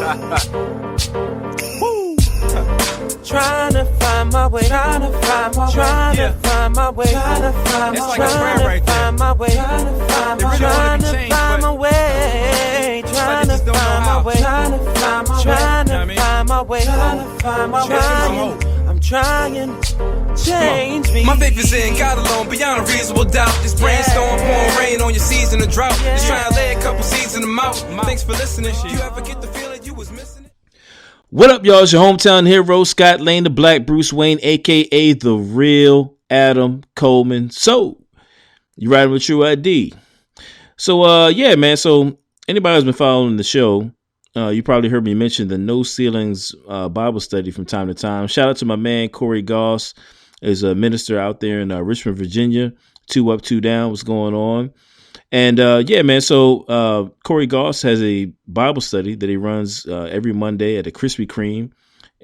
Trying to find my way, trying to find my way, trying to find my way, trying to find my way, trying to find my way, trying to find my way, trying to find my way, trying to find my way, trying to find my way, trying to find my way. I'm trying to change me. My faith is in God alone, beyond a reasonable doubt. This brainstorm pouring rain on your seeds in the drought. Just trying to lay a couple seeds in the mouth. Thanks for listening. You ever get the feeling you was missing it? What up, y'all? It's your hometown hero, Scott Lane, the Black Bruce Wayne, a.k.a. the real Adam Coleman. So, you riding with Tru-ID. So, yeah, man. So, anybody who's been following the show, you probably heard me mention the No Ceilings Bible study from time to time. Shout out to my man, Corey Goss, is a minister out there in Richmond, Virginia. 2 Up, 2 Down. What's going on? And yeah, man, so Corey Goss has a Bible study that he runs every Monday at a Krispy Kreme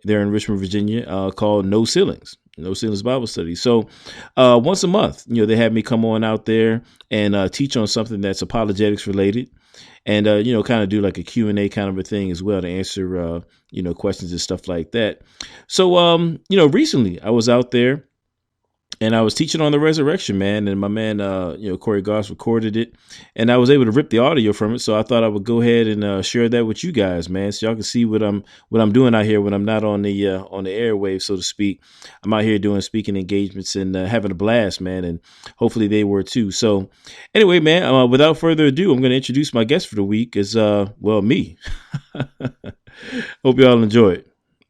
there in Richmond, Virginia, called No Ceilings Bible Study. So once a month, they have me come on out there and teach on something that's apologetics related and, kind of do like a Q&A kind of a thing as well to answer, questions and stuff like that. So, recently I was out there and I was teaching on the resurrection, man. And my man, Corey Goss recorded it and I was able to rip the audio from it. So I thought I would go ahead and share that with you guys, man. So y'all can see what I'm doing out here when I'm not on the airwaves, so to speak. I'm out here doing speaking engagements and having a blast, man. And hopefully they were too. So anyway, man, without further ado, I'm going to introduce my guest for the week is, me. Hope y'all enjoy it.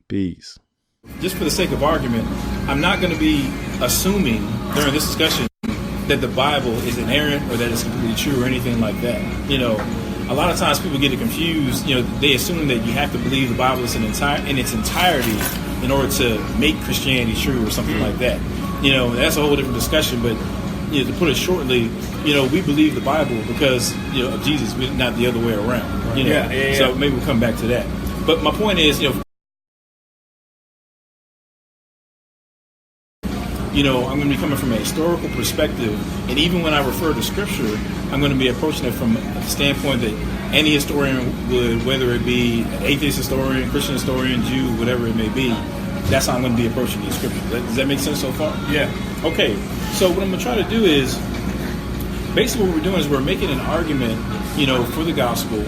Peace. Just for the sake of argument, I'm not going to be assuming during this discussion that the Bible is inerrant or that it's completely true or anything like that. A lot of times people get it confused. They assume that you have to believe the Bible is in its entirety in order to make Christianity true or something like that. That's a whole different discussion. But to put it shortly, we believe the Bible because of Jesus, not the other way around. So maybe we'll come back to that. But my point is, I'm going to be coming from a historical perspective, and even when I refer to Scripture, I'm going to be approaching it from the standpoint that any historian would, whether it be an atheist historian, Christian historian, Jew, whatever it may be. That's how I'm going to be approaching these Scriptures. Does that make sense so far? Yeah. Okay. So what I'm going to try to do is, basically what we're doing is we're making an argument, for the gospel,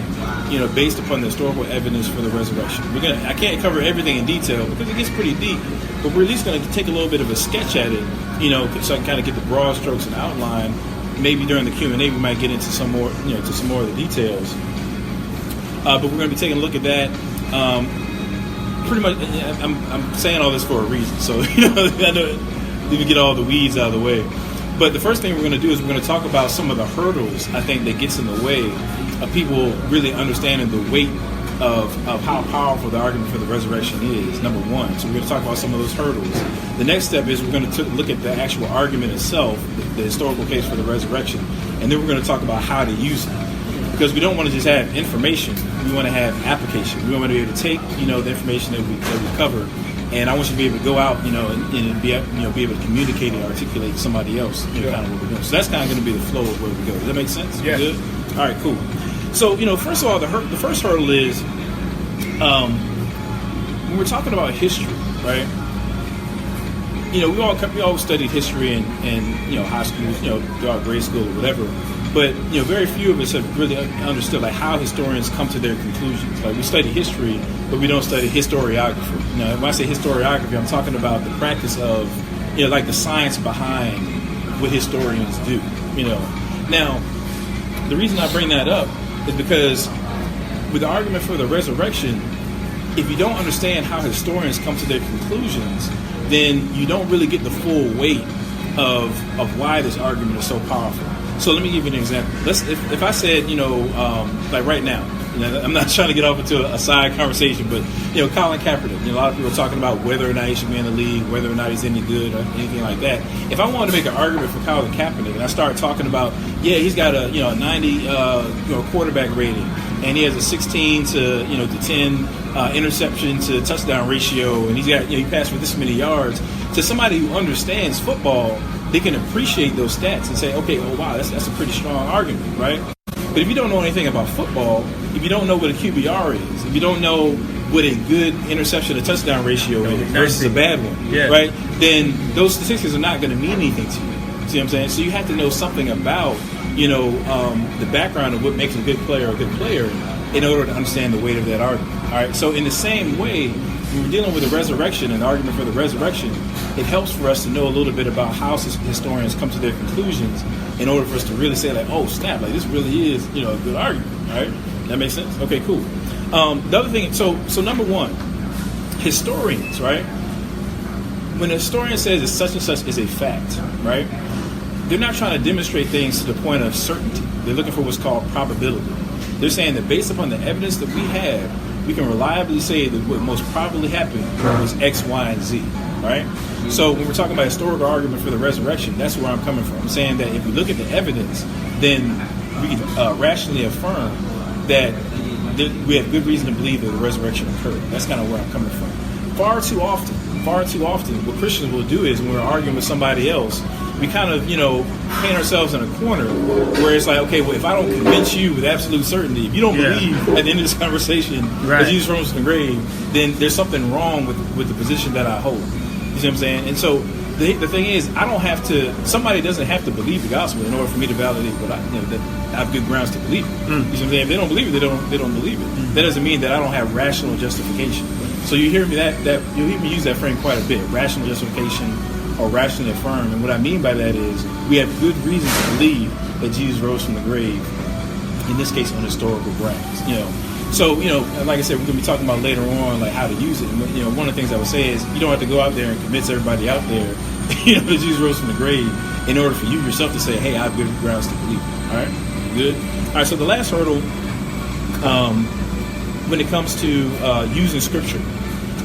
based upon the historical evidence for the resurrection. I can't cover everything in detail because it gets pretty deep, but we're at least going to take a little bit of a sketch at it, so I can kind of get the broad strokes and outline. Maybe during the Q&A we might get into some more, to some more of the details. But we're going to be taking a look at that. Pretty much, I'm saying all this for a reason, so I know we get all the weeds out of the way. But the first thing we're going to do is we're going to talk about some of the hurdles, I think, that gets in the way of people really understanding the weight of how powerful the argument for the resurrection is, number one. So we're going to talk about some of those hurdles. The next step is we're going to look at the actual argument itself, the historical case for the resurrection, and then we're going to talk about how to use it. Because we don't want to just have information, we want to have application. We want to be able to take, the information that we cover, and I want you to be able to go out, and be able to communicate and articulate to somebody else, kind of what we're doing. So that's kind of going to be the flow of where we go. Does that make sense? Yeah. Good? All right, cool. So, first of all, the first hurdle is when we're talking about history, right? We all studied history in high school, throughout grade school or whatever. But very few of us have really understood how historians come to their conclusions. Like we study history, but we don't study historiography. When I say historiography, I'm talking about the practice of the science behind what historians do. Now the reason I bring that up is because with the argument for the resurrection, if you don't understand how historians come to their conclusions, then you don't really get the full weight of why this argument is so powerful. So let me give you an example. If I said, like right now, I'm not trying to get off into a side conversation, but Colin Kaepernick. A lot of people are talking about whether or not he should be in the league, whether or not he's any good or anything like that. If I wanted to make an argument for Colin Kaepernick, and I start talking about, he's got a 90 quarterback rating, and he has a 16 to 10 interception to touchdown ratio, and he's got he passed for this many yards. To somebody who understands football, they can appreciate those stats and say, okay, oh wow, that's a pretty strong argument, right? But if you don't know anything about football, if you don't know what a QBR is, if you don't know what a good interception to touchdown ratio is versus a bad one, right? Then those statistics are not going to mean anything to you. See what I'm saying? So you have to know something about, the background of what makes a good player in order to understand the weight of that argument. All right. So in the same way, when we're dealing with the resurrection and the argument for the resurrection, it helps for us to know a little bit about how historians come to their conclusions in order for us to really say, like, oh, snap, like this really is, a good argument. All right. That makes sense? Okay, cool. The other thing, so number one, historians, right? When a historian says that such and such is a fact, right? They're not trying to demonstrate things to the point of certainty. They're looking for what's called probability. They're saying that based upon the evidence that we have, we can reliably say that what most probably happened was X, Y, and Z, right? So when we're talking about historical argument for the resurrection, that's where I'm coming from. I'm saying that if we look at the evidence, then we can rationally affirm that we have good reason to believe that the resurrection occurred. That's kind of where I'm coming from. Far too often, what Christians will do is when we're arguing with somebody else, we kind of, paint ourselves in a corner where it's like, okay, well, if I don't convince you with absolute certainty, if you don't believe at the end of this conversation that Jesus rose from the grave, then there's something wrong with the position that I hold. You see what I'm saying? And so the thing is, somebody doesn't have to believe the gospel in order for me to validate what that I have good grounds to believe it. You see what I'm saying? If they don't believe it, they don't believe it. That doesn't mean that I don't have rational justification. So you hear me you'll hear me use that frame quite a bit, rational justification or rationally affirm. And what I mean by that is we have good reason to believe that Jesus rose from the grave, in this case on historical grounds. So, like I said, we're going to be talking about later on, like how to use it. And, one of the things I would say is you don't have to go out there and convince everybody out there, that Jesus rose from the grave in order for you yourself to say, hey, I have good grounds to believe it. All right? Good? All right, so the last hurdle, when it comes to using Scripture,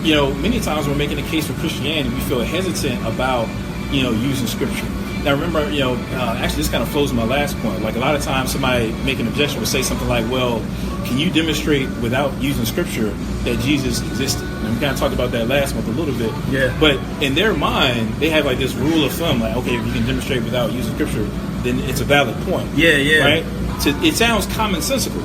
many times we're making a case for Christianity, we feel hesitant about, using Scripture. Now, remember, actually, this kind of flows to my last point. Like, a lot of times somebody make an objection would say something like, well, can you demonstrate without using Scripture that Jesus existed? And we kind of talked about that last month a little bit. Yeah. But in their mind, they have like this rule of thumb, like, okay, if you can demonstrate without using Scripture, then it's a valid point. Yeah. Right? So it sounds commonsensical.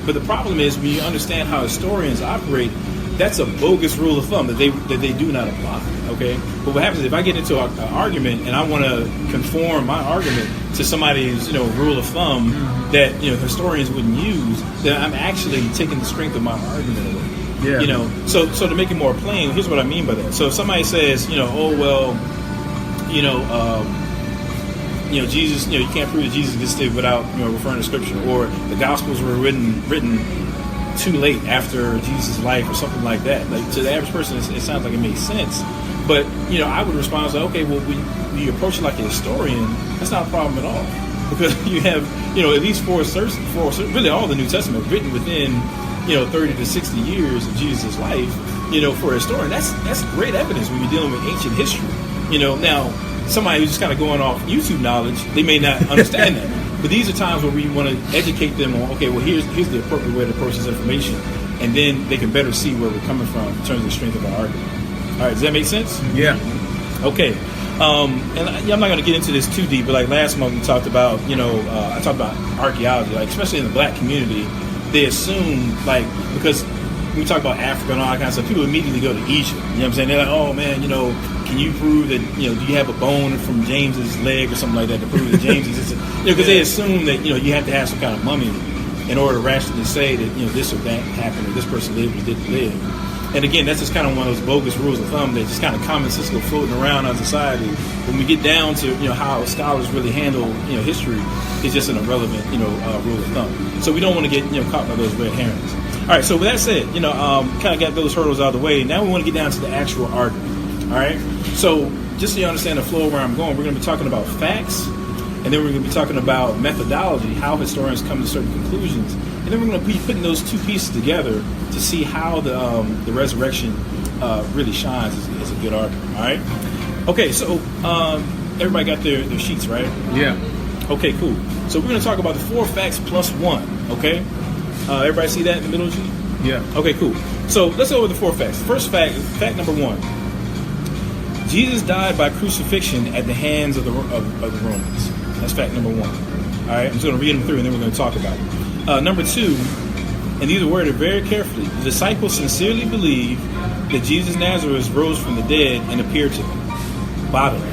But the problem is when you understand how historians operate, that's a bogus rule of thumb that they do not apply. Okay, but what happens is if I get into an argument and I want to conform my argument to somebody's rule of thumb that historians wouldn't use, then I'm actually taking the strength of my argument away. Yeah. So to make it more plain, here's what I mean by that. So if somebody says Jesus, you can't prove that Jesus existed without referring to Scripture, or the Gospels were written too late after Jesus' life or something like that. Like, to the average person, it sounds like it makes sense. But, I would respond to, okay, well, when you approach it like a historian, that's not a problem at all. Because you have, at least four, really all the New Testament written within, 30 to 60 years of Jesus' life, for a historian. That's great evidence when you're dealing with ancient history. Now, somebody who's just kind of going off YouTube knowledge, they may not understand that. But these are times where we want to educate them on, okay, well, here's the appropriate way to approach this information, and then they can better see where we're coming from in terms of the strength of our argument. All right, does that make sense? Yeah. Okay. And I'm not going to get into this too deep, but like last month we talked about, I talked about archaeology, like especially in the black community, they assume, like, because when we talk about Africa and all that kind of stuff, people immediately go to Egypt. You know what I'm saying? They're like, oh man, can you prove that, do you have a bone from James's leg or something like that to prove that James existed? Because they assume that, you have to have some kind of mummy in order to rationally say that, this or that happened, or this person lived or didn't live. And again, that's just kind of one of those bogus rules of thumb that just kind of commonsensical floating around our society. When we get down to, how scholars really handle, history, it's just an irrelevant, rule of thumb. So we don't want to get, caught by those red herrings. All right, so with that said, kind of got those hurdles out of the way. Now we want to get down to the actual argument. All right, so just so you understand the flow of where I'm going, we're going to be talking about facts, and then we're going to be talking about methodology, how historians come to certain conclusions, and then we're going to be putting those two pieces together to see how the resurrection really shines as a good argument. All right. Okay, so everybody got their sheets, right? Yeah. Okay, cool. So we're going to talk about the 4 facts plus 1. Okay. Everybody see that in the middle of the sheet? Yeah. Okay, cool. So let's go over the 4 facts. First fact number 1. Jesus died by crucifixion at the hands of the Romans. That's fact number 1. All right, I'm just going to read them through, and then we're going to talk about it. Number 2, and these are worded very carefully, the disciples sincerely believed that Jesus Nazareth rose from the dead and appeared to them bodily.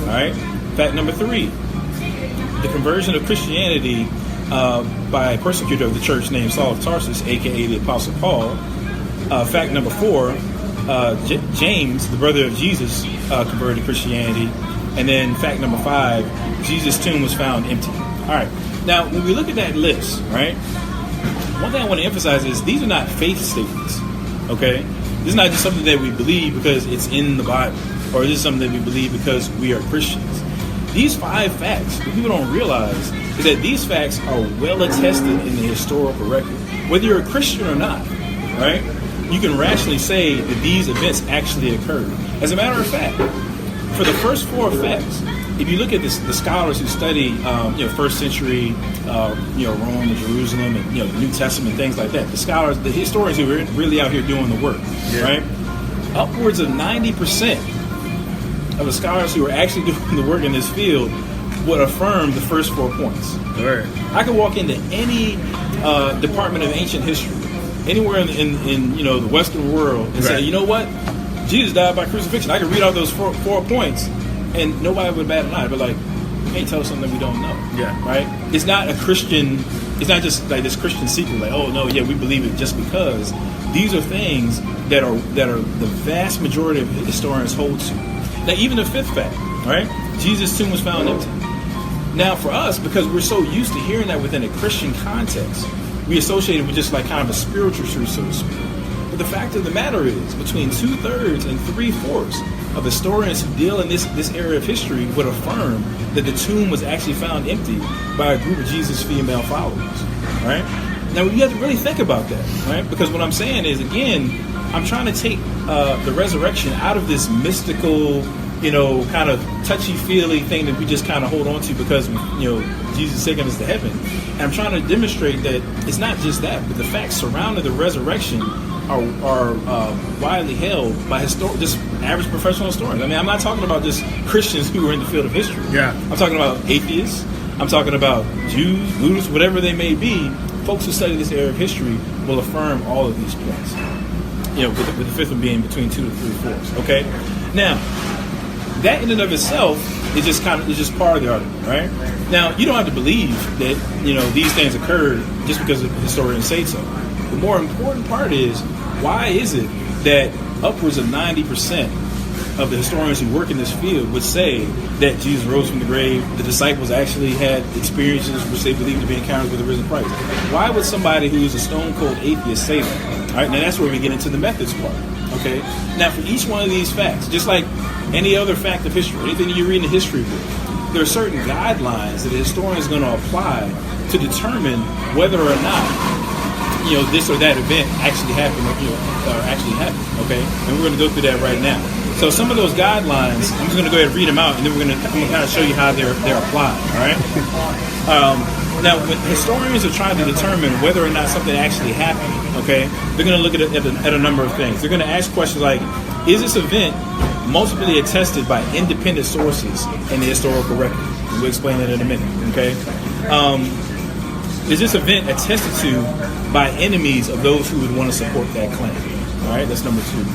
All right. Fact number 3, the conversion of Christianity by a persecutor of the church named Saul of Tarsus, aka the Apostle Paul. Fact number 4, James, the brother of Jesus, converted to Christianity. And then fact number 5, Jesus' tomb was found empty. All right. Now, when we look at that list, right, one thing I want to emphasize is these are not faith statements, okay? This is not just something that we believe because it's in the Bible, or this is something that we believe because we are Christians. These 5 facts, what people don't realize is that these facts are well attested in the historical record. Whether you're a Christian or not, right, you can rationally say that these events actually occurred. As a matter of fact, for the first 4 facts, if you look at this, the scholars who study, first century, Rome and Jerusalem and, the New Testament, things like that, the scholars, the historians who are really out here doing the work, right? Upwards of 90% of the scholars who are actually doing the work in this field would affirm the first 4 points. Right. I could walk into any department of ancient history, anywhere in the Western world, and say, you know what? Jesus died by crucifixion. I could read out those four points, and nobody would bat an eye. But you can't tell us something we don't know. Yeah. Right? It's not a Christian. It's not just like this Christian secret. Like, oh no, yeah, we believe it just because. These are things that are the vast majority of historians hold to. Now, even the 5th fact, right? Jesus' tomb was found empty. Now, for us, because we're so used to hearing that within a Christian context, we associate it with just like kind of a spiritual truth, so to speak. But the fact of the matter is, between 2/3 and 3/4 of historians who deal in this area of history would affirm that the tomb was actually found empty by a group of Jesus' female followers. Right? Now, you have to really think about that, right? Because what I'm saying is, again, I'm trying to take the resurrection out of this mystical, kind of touchy-feely thing that we just kind of hold on to because, Jesus is taking us to heaven. And I'm trying to demonstrate that it's not just that, but the facts surrounding the resurrection are widely held by just average professional historians. I mean, I'm not talking about just Christians who are in the field of history. Yeah. I'm talking about atheists. I'm talking about Jews, Buddhists, whatever they may be. Folks who study this area of history will affirm all of these points. With the 5th one being between 2 to 3/4. Okay. Now, that in and of itself is just part of the argument, right? Now, you don't have to believe that these things occurred just because the historians say so. The more important part is, why is it that upwards of 90% of the historians who work in this field would say that Jesus rose from the grave, the disciples actually had experiences which they believed to be encounters with the risen Christ? Why would somebody who is a stone-cold atheist say that? All right, now that's where we get into the methods part. Okay? Now, for each one of these facts, just like any other fact of history, anything you read in a history book, there are certain guidelines that a historian is going to apply to determine whether or not this or that event actually happened, okay? And we're going to go through that right now. So some of those guidelines, I'm just going to go ahead and read them out, and then I'm going to kind of show you how they're applied, all right? Now, when historians are trying to determine whether or not something actually happened, okay, they're going to look at a number of things. They're going to ask questions like, is this event multiply attested by independent sources in the historical record? We'll explain that in a minute, okay? Is this event attested to by enemies of those who would want to support that claim? All right, that's number 2.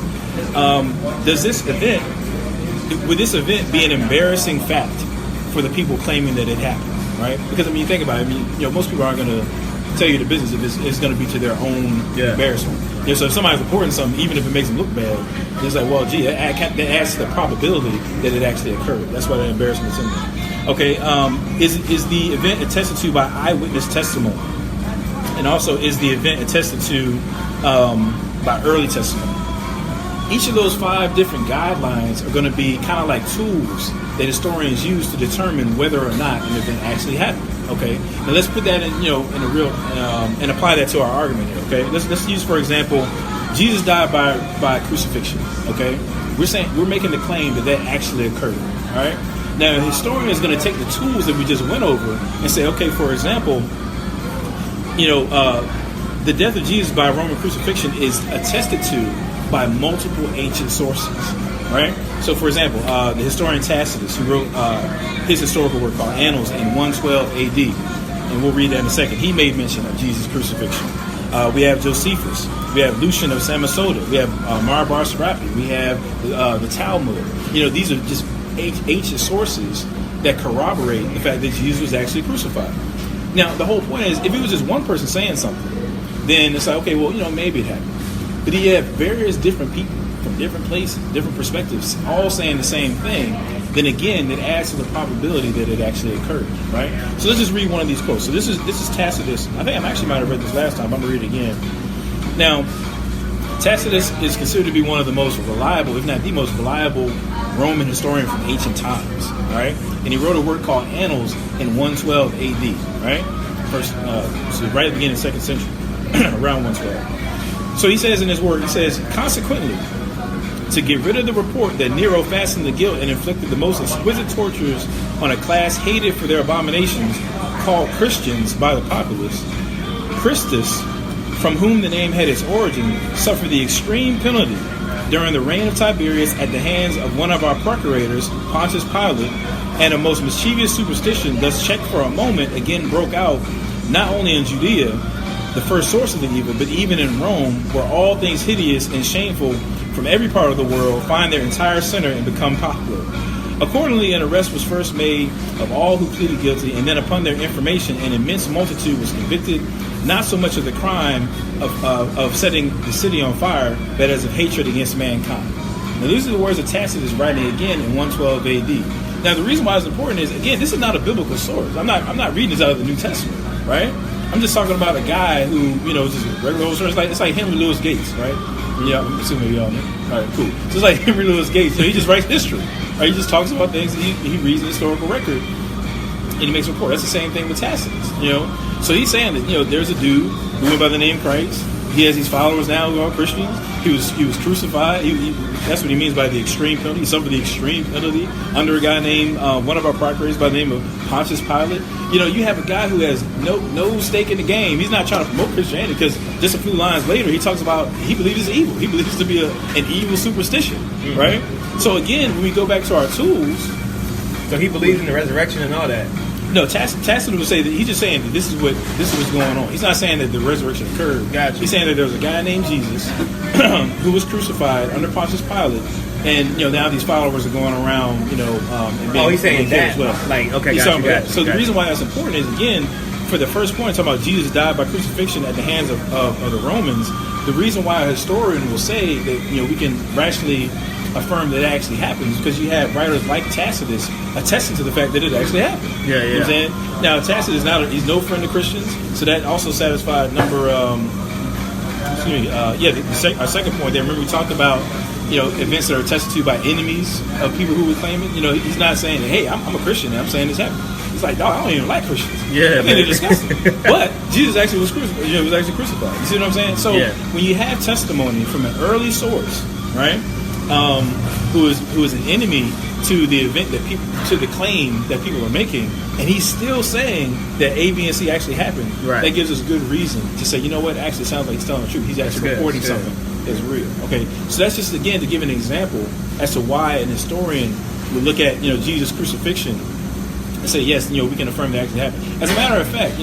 Would this event be an embarrassing fact for the people claiming that it happened? Right? Because you think about it. Most people aren't going to tell you the business if it's going to be to their own embarrassment. So if somebody's reporting something, even if it makes them look bad, it's like, well, gee, that adds to the probability that it actually occurred. That's why that embarrassment's in there. Okay, is the event attested to by eyewitness testimony? And also, is the event attested to by early testimony? Each of those 5 different guidelines are going to be kind of like tools that historians use to determine whether or not an event actually happened. Okay, now let's put that in a real and apply that to our argument here. Okay, let's use, for example, Jesus died by crucifixion. Okay, we're making the claim that actually occurred. All right. Now, a historian is going to take the tools that we just went over and say, okay, for example, the death of Jesus by Roman crucifixion is attested to by multiple ancient sources, right? So, for example, the historian Tacitus, who wrote his historical work called Annals in 112 AD, and we'll read that in a second, he made mention of Jesus' crucifixion. We have Josephus. We have Lucian of Samosata. We have Marbar Serapi. We have the Talmud. These are just ancient sources that corroborate the fact that Jesus was actually crucified. Now, the whole point is, if it was just one person saying something, then it's like, okay, well, maybe it happened. But you have various different people from different places, different perspectives, all saying the same thing, then again, it adds to the probability that it actually occurred, right? So let's just read one of these quotes. So this is Tacitus. I think I actually might have read this last time. I'm going to read it again. Now, Tacitus is considered to be one of the most reliable, if not the most reliable, Roman historian from ancient times, right? And he wrote a work called Annals in 112 AD, right? First, so right at the beginning of the 2nd century, around 112. So he says in his work, he says, consequently, to get rid of the report that Nero fastened the guilt and inflicted the most exquisite tortures on a class hated for their abominations, called Christians by the populace, Christus, from whom the name had its origin, suffered the extreme penalty during the reign of Tiberius at the hands of one of our procurators, Pontius Pilate, and a most mischievous superstition, thus checked for a moment, again broke out, not only in Judea, the first source of the evil, but even in Rome, where all things hideous and shameful from every part of the world find their entire center and become popular. Accordingly, an arrest was first made of all who pleaded guilty, and then upon their information, an immense multitude was convicted, not so much of the crime of setting the city on fire, but as of hatred against mankind. Now, these are the words of Tacitus writing again in 112 AD. Now, the reason why it's important is, again, this is not a biblical source. I'm not reading this out of the New Testament, right? I'm just talking about a guy who, is just a regular old source. It's like Henry Louis Gates, right? Yeah, I'm assuming y'all know. All right, cool. So it's like Henry Louis Gates. He just writes history. Right? He just talks about things. He reads the historical record, and he makes a report. That's the same thing with Tacitus. So he's saying that there's a dude who went by the name Christ. He has these followers now who are Christians. He was crucified. That's what he means by the extreme penalty. He suffered the extreme penalty under a guy named one of our procurators by the name of Pontius Pilate. You have a guy who has no stake in the game. He's not trying to promote Christianity, because just a few lines later he talks about he believes it's evil. He believes it to be an evil superstition, right? So again, when we go back to our tools, so he believes in the resurrection and all that. No, Tacitus would say that he's just saying that this is what's going on. He's not saying that the resurrection occurred. Gotcha. He's saying that there was a guy named Jesus who was crucified under Pontius Pilate, and now these followers are going around, and being, he's saying that as well. Okay, gotcha. So the reason why that's important is, again, for the first point, talking about Jesus died by crucifixion at the hands of the Romans. The reason why a historian will say that we can rationally affirm that it actually happens, because you have writers like Tacitus attesting to the fact that it actually happened. Yeah. You know what I'm saying? Now, Tacitus he's no friend of Christians, so that also satisfied number. Our second point there. Remember, we talked about events that are attested to by enemies of people who would claim it. He's not saying that, hey, I'm a Christian and I'm saying this happened. It's like, dog, I don't even like Christians. Yeah, I think they're disgusting. But Jesus actually was crucified. Was actually crucified. You see what I'm saying? So when you have testimony from an early source, right? Who is an enemy to the event to the claim that people are making, and he's still saying that A, B, and C actually happened. Right. That gives us good reason to say, actually sounds like he's telling the truth. He's actually reporting something that's real. Okay, so that's just again to give an example as to why an historian would look at Jesus' crucifixion and say, yes, we can affirm that actually happened. As a matter of fact,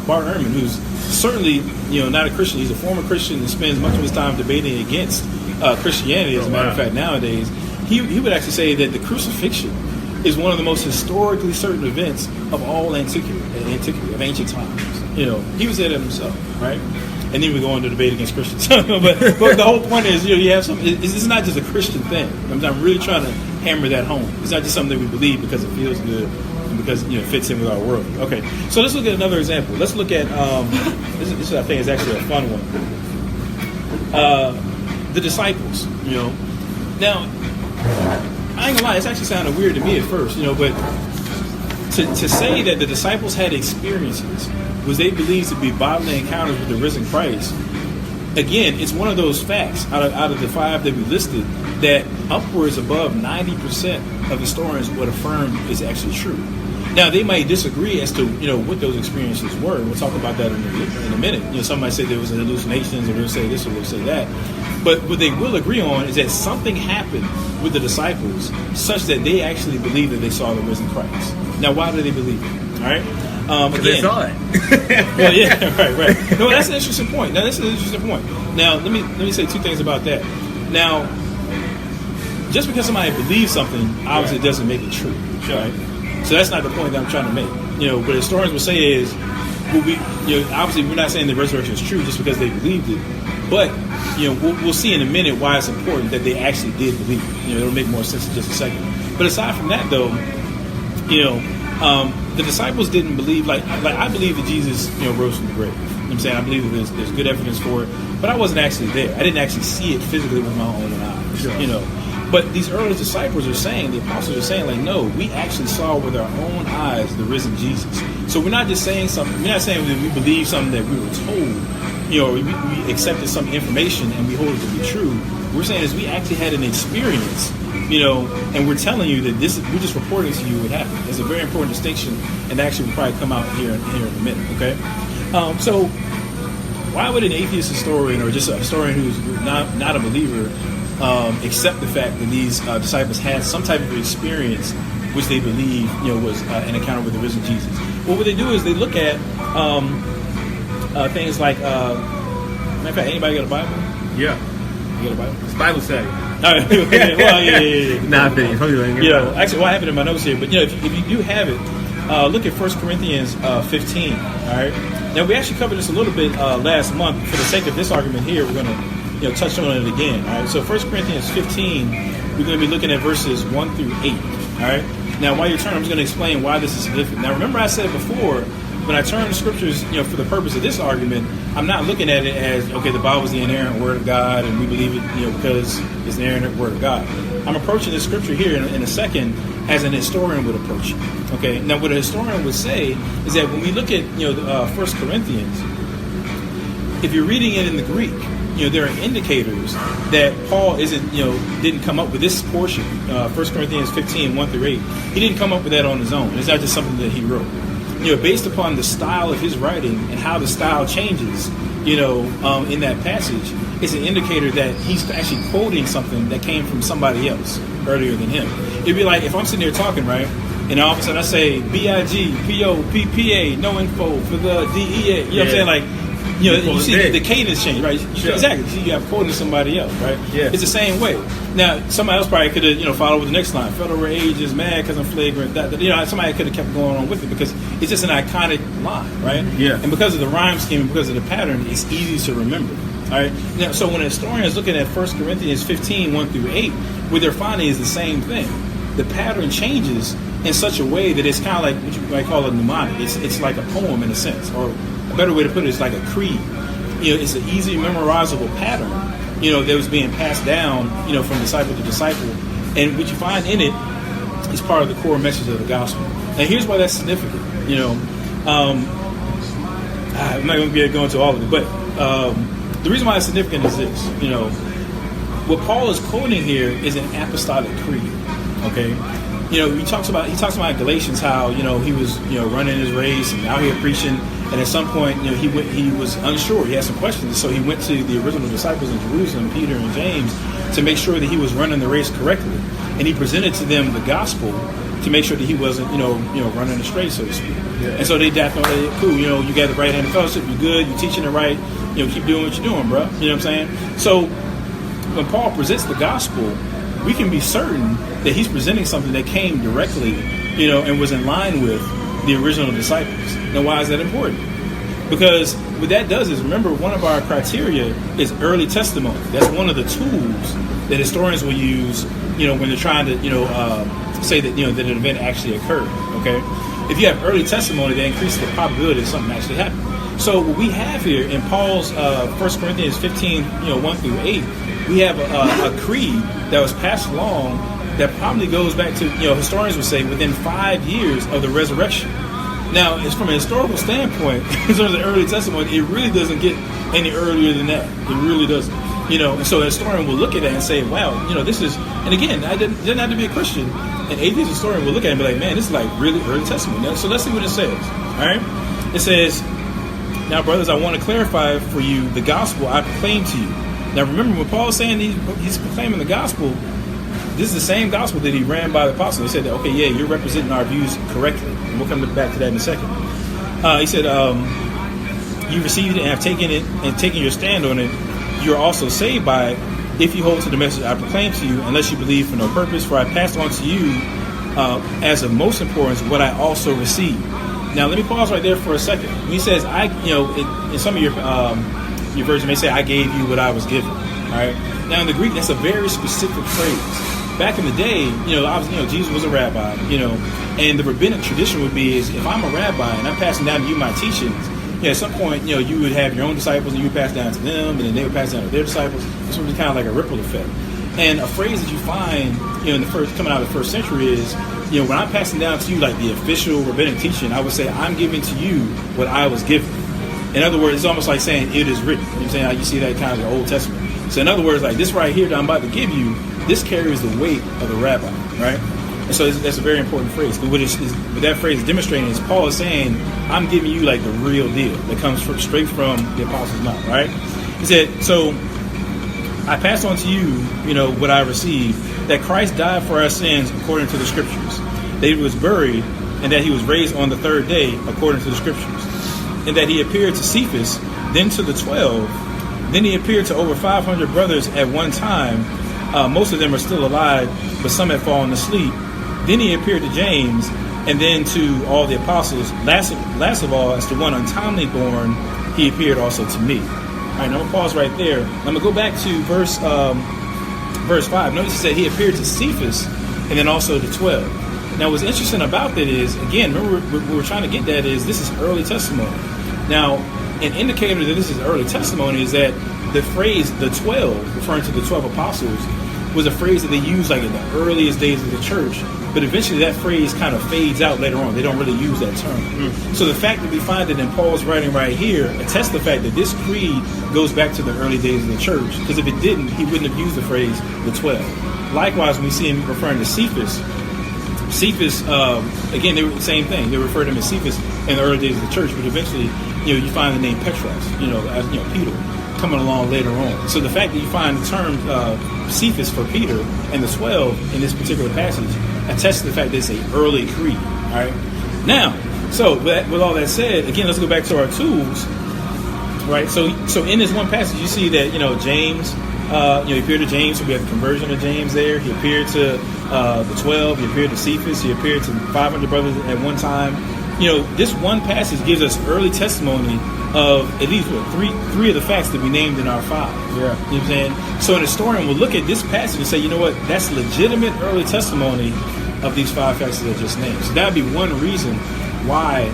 Bart Ehrman, who's certainly not a Christian, he's a former Christian and spends much of his time debating against Christianity, as a matter of fact, nowadays, he would actually say that the crucifixion is one of the most historically certain events of all antiquity of ancient times. He would say that himself, right? And then we go on to debate against Christians. but the whole point is, you have some. It's not just a Christian thing. I'm really trying to hammer that home. It's not just something that we believe because it feels good and because it fits in with our world. Okay, so let's look at another example. Let's look at this I think is actually a fun one. The disciples, Now, I ain't gonna lie, it's actually sounded weird to me at first, but to say that the disciples had experiences was they believed to be bodily encounters with the risen Christ, again, it's one of those facts out of the 5 that we listed that upwards above 90% of historians would affirm is actually true. Now, they might disagree as to what those experiences were. We'll talk about that in a minute. Some might say there was hallucinations, or they'll say this, or they'll say that. But what they will agree on is that something happened with the disciples such that they actually believe that they saw the risen Christ. Now, why do they believe it? All right. Again, they saw it. well, yeah, right. No, that's an interesting point. Now, let me say two things about that. Now, just because somebody believes something, obviously it doesn't make it true. Right? So that's not the point that I'm trying to make. What historians will say is, obviously we're not saying the resurrection is true just because they believed it, but we'll see in a minute why it's important that they actually did believe it. It'll make more sense in just a second. But aside from that, though, the disciples didn't believe like I believe that Jesus rose from the grave. You know what I'm saying? I believe that there's good evidence for it, but I wasn't actually there. I didn't actually see it physically with my own eyes. Sure. But these early disciples are saying, the apostles are saying, like, no, we actually saw with our own eyes the risen Jesus. So we're not just saying something. We're not saying that we believe something that we were told, we accepted some information and we hold it to be true. We're saying is we actually had an experience, and we're telling you that we're just reporting to you what happened. It's a very important distinction, and actually will probably come out here in a minute, okay? So why would an atheist historian or just a historian who's not a believer accept the fact that these disciples had some type of experience which they believe was an encounter with the risen Jesus? Well, what they do is they look at things like matter of fact, anybody got a Bible? Yeah. You got a Bible? It's Bible study. All right. Well, yeah. Nah, I think actually, I have it in my notes here, but if you do have it, look at 1 Corinthians 15. All right. Now we actually covered this a little bit last month. For the sake of this argument here, we're going to touch on it again. All right. So 1 Corinthians 15, we're going to be looking at verses 1 through 8. All right. Now, while you're turning, I'm just going to explain why this is significant. Now, remember I said it before. When I turn to scriptures, for the purpose of this argument, I'm not looking at it as, okay, the Bible is the inerrant word of God, and we believe it, because it's the inerrant word of God. I'm approaching this scripture here in a second as an historian would approach it. Okay. Now, what a historian would say is that when we look at, 1 Corinthians, if you're reading it in the Greek, there are indicators that Paul didn't come up with this portion, 1 Corinthians 15, 1 through 8. He didn't come up with that on his own. It's not just something that he wrote. Based upon the style of his writing and how the style changes, in that passage, it's an indicator that he's actually quoting something that came from somebody else earlier than him. It'd be like if I'm sitting there talking, right, and all of a sudden I say B-I-G, P-O-P-P-A, no info for the D-E-A. You know what I'm saying? Like, you see the cadence change, right? Sure. Exactly. You see, you have quoting somebody else, right? Yeah. It's the same way. Now, somebody else probably could have, followed with the next line. Federal age is mad because I'm flagrant. Somebody could have kept going on with it because it's just an iconic line, right? Yeah. And because of the rhyme scheme, and because of the pattern, it's easy to remember. All right. Now, so when a historian is looking at 1 Corinthians 15, 1 through 8, what they're finding is the same thing. The pattern changes in such a way that it's kind of like what you might call a mnemonic. It's like a poem in a sense, or a better way to put it is like a creed. It's an easy memorizable pattern, that was being passed down, from disciple to disciple. And what you find in it is part of the core message of the gospel. Now, here's why that's significant. I'm not going to be able to go into all of it, but the reason why it's significant is this. What Paul is quoting here is an apostolic creed. Okay. He talks about in Galatians how he was running his race and out here preaching, and at some point he was unsure. He had some questions, so he went to the original disciples in Jerusalem, Peter and James, to make sure that he was running the race correctly, and he presented to them the gospel to make sure that he wasn't running astray, so to speak. Yeah. And so they definitely cool. You got the right hand of fellowship. You're good. You're teaching it right. Keep doing what you're doing, bro. You know what I'm saying? So when Paul presents the gospel, we can be certain that he's presenting something that came directly, and was in line with the original disciples. Now, why is that important? Because what that does is, remember, one of our criteria is early testimony. That's one of the tools that historians will use, when they're trying to, say that, that an event actually occurred. Okay, if you have early testimony, that increases the probability that something actually happened. So what we have here in Paul's 1 Corinthians 15, 1 through 8. We have a creed that was passed along that probably goes back to, historians would say, within 5 years of the resurrection. Now, it's from a historical standpoint, in terms of early testimony, it really doesn't get any earlier than that. It really doesn't. And so a historian will look at that and say, wow, this is, and again, I didn't have to be a Christian. An atheist historian will look at it and be like, man, this is like really early testimony. Now, so let's see what it says. All right? It says, now, brothers, I want to clarify for you the gospel I proclaim to you. Now, remember, when Paul is saying he's proclaiming the gospel, this is the same gospel that he ran by the apostle. He said that, okay, yeah, you're representing our views correctly. And we'll come back to that in a second. He said, you received it and have taken it and taken your stand on it. You are also saved by it if you hold to the message I proclaim to you, unless you believe for no purpose. For I passed on to you as of most importance what I also received. Now let me pause right there for a second. When he says, in some of your version may say, I gave you what I was given. All right. Now in the Greek, that's a very specific phrase. Back in the day, Jesus was a rabbi, and the rabbinic tradition would be is if I'm a rabbi and I'm passing down to you my teachings, at some point, you would have your own disciples and you would pass down to them, and then they would pass down to their disciples. This would be kind of like a ripple effect. And a phrase that you find, in the first coming out of the first century is, when I'm passing down to you like the official rabbinic teaching, I would say I'm giving to you what I was given. In other words, it's almost like saying it is written. You know what I'm saying? How you see that kind of in the Old Testament. So in other words, like this right here that I'm about to give you, this carries the weight of the rabbi, right? And so that's a very important phrase. What that phrase is demonstrating is Paul is saying, I'm giving you like the real deal that comes straight from the apostles' mouth, right? He said, so I pass on to you, what I received, that Christ died for our sins according to the scriptures, that he was buried, and that he was raised on the third day according to the scriptures, and that he appeared to Cephas, then to the 12, then he appeared to over 500 brothers at one time. Most of them are still alive, but some have fallen asleep. Then he appeared to James, and then to all the apostles. Last of all, as to one untimely born, he appeared also to me. All right, now I'm going to pause right there. I'm going to go back to verse 5. Notice he said he appeared to Cephas, and then also to 12. Now what's interesting about that is, again, remember what we're trying to get at is this is early testimony. Now, an indicator that this is early testimony is that the phrase, the 12, referring to the 12 apostles, was a phrase that they used like in the earliest days of the church, but eventually that phrase kind of fades out later on. They don't really use that term. So the fact that we find it in Paul's writing right here attests the fact that this creed goes back to the early days of the church, because if it didn't, he wouldn't have used the phrase the 12. Likewise, when we see him referring to Cephas, again, they were the same thing. They referred to him as Cephas in the early days of the church, but eventually, you find the name Petros, as Peter, coming along later on. So the fact that you find the term Cephas for Peter and the 12 in this particular passage attests to the fact that it's an early creed. All right. Now, so with all that said, again, let's go back to our tools. Right. So in this one passage, you see that James. He appeared to James, so we have the conversion of James there. He appeared to the 12. He appeared to Cephas. He appeared to 500 brothers at one time. This one passage gives us early testimony of at least three of the facts that we named in our 5. Yeah. You know what I'm saying? So an historian will look at this passage and say, you know what, that's legitimate early testimony of these 5 facts that I just named. So that would be one reason why,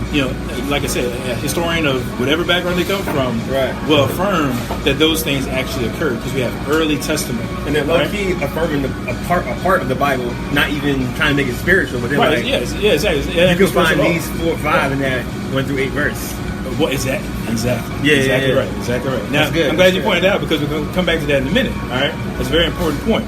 like I said, a historian of whatever background they come from will affirm that those things actually occurred, because we have early testimony. And they're low-key affirming a part of the Bible, not even trying to make it spiritual, but then exactly. You can find these 4 or 5 in that 1 through 8 verse. What is that? Exactly. Yeah, Exactly right. Now, I'm glad you pointed out, because we're going to come back to that in a minute. All right, that's a very important point.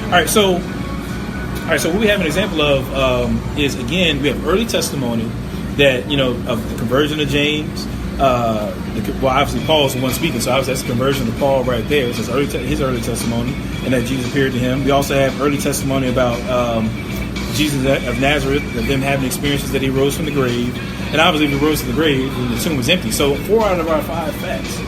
All right, so what we have an example of is, again, we have early testimony that of the conversion of James. Obviously Paul's the one speaking, so obviously that's the conversion of Paul right there. It's his early testimony, and that Jesus appeared to him. We also have early testimony about Jesus of Nazareth, of them having experiences that he rose from the grave. And obviously, if he rose from the grave, then the tomb was empty. So 4 out of our 5 facts,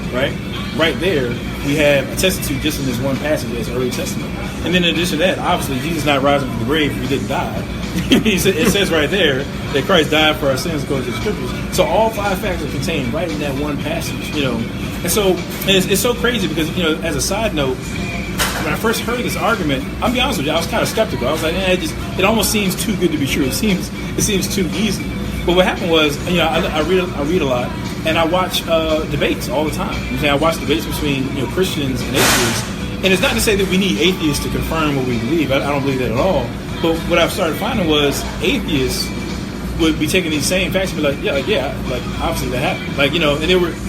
right there, we have attested to just in this one passage as early testimony. And then in addition to that, obviously, Jesus not rising from the grave if he didn't die. It says right there that Christ died for our sins according to the scriptures. So all 5 facts are contained right in that one passage, And so it's so crazy because, as a side note, when I first heard this argument, I'll be honest with you, I was kind of skeptical. I was like, it almost seems too good to be true. It seems too easy. But what happened was, I read a lot, and I watch debates all the time. I watch debates between Christians and atheists, and it's not to say that we need atheists to confirm what we believe. I don't believe that at all. But what I've started finding was atheists would be taking these same facts and be like, obviously that happened, and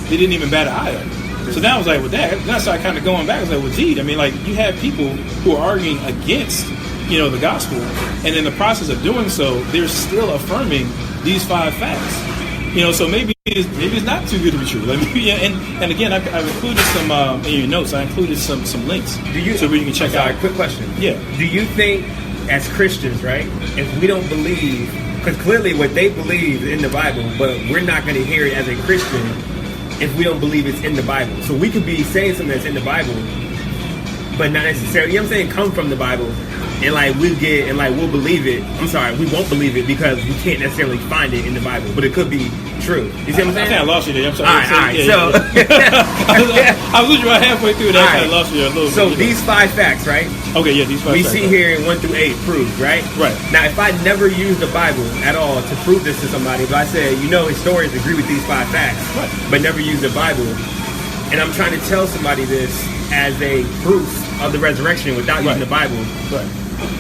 they didn't even bat an eye at it. So now I was like, then I started kind of going back. I was like, you have people who are arguing against the gospel, and in the process of doing so, they're still affirming these 5 facts. So maybe it's not too good to be true. And again, I've included some in your notes. I included some links so where you can check out. Quick question. Yeah. Do you think, as Christians, right, if we don't believe Because clearly what they believe is in the Bible, but we're not going to hear it as a Christian if we don't believe it's in the Bible. So we could be saying something that's in the Bible, but not necessarily, you know what I'm saying, come from the Bible, and like we'll get, and like we'll believe it. I'm sorry, we won't believe it because we can't necessarily find it in the Bible, but it could be true. You see what I'm saying? I think I lost you there. I'm sorry. All right, so I was losing right halfway through that. I kind of lost you there a little bit. So these 5 facts, right? Okay, yeah, these 5 we facts. see here in 1 through 8 proved, right? Right. Now, if I never use the Bible at all to prove this to somebody, if I say, historians agree with these 5 facts, right, but never use the Bible, and I'm trying to tell somebody this as a proof of the resurrection without using the Bible, right,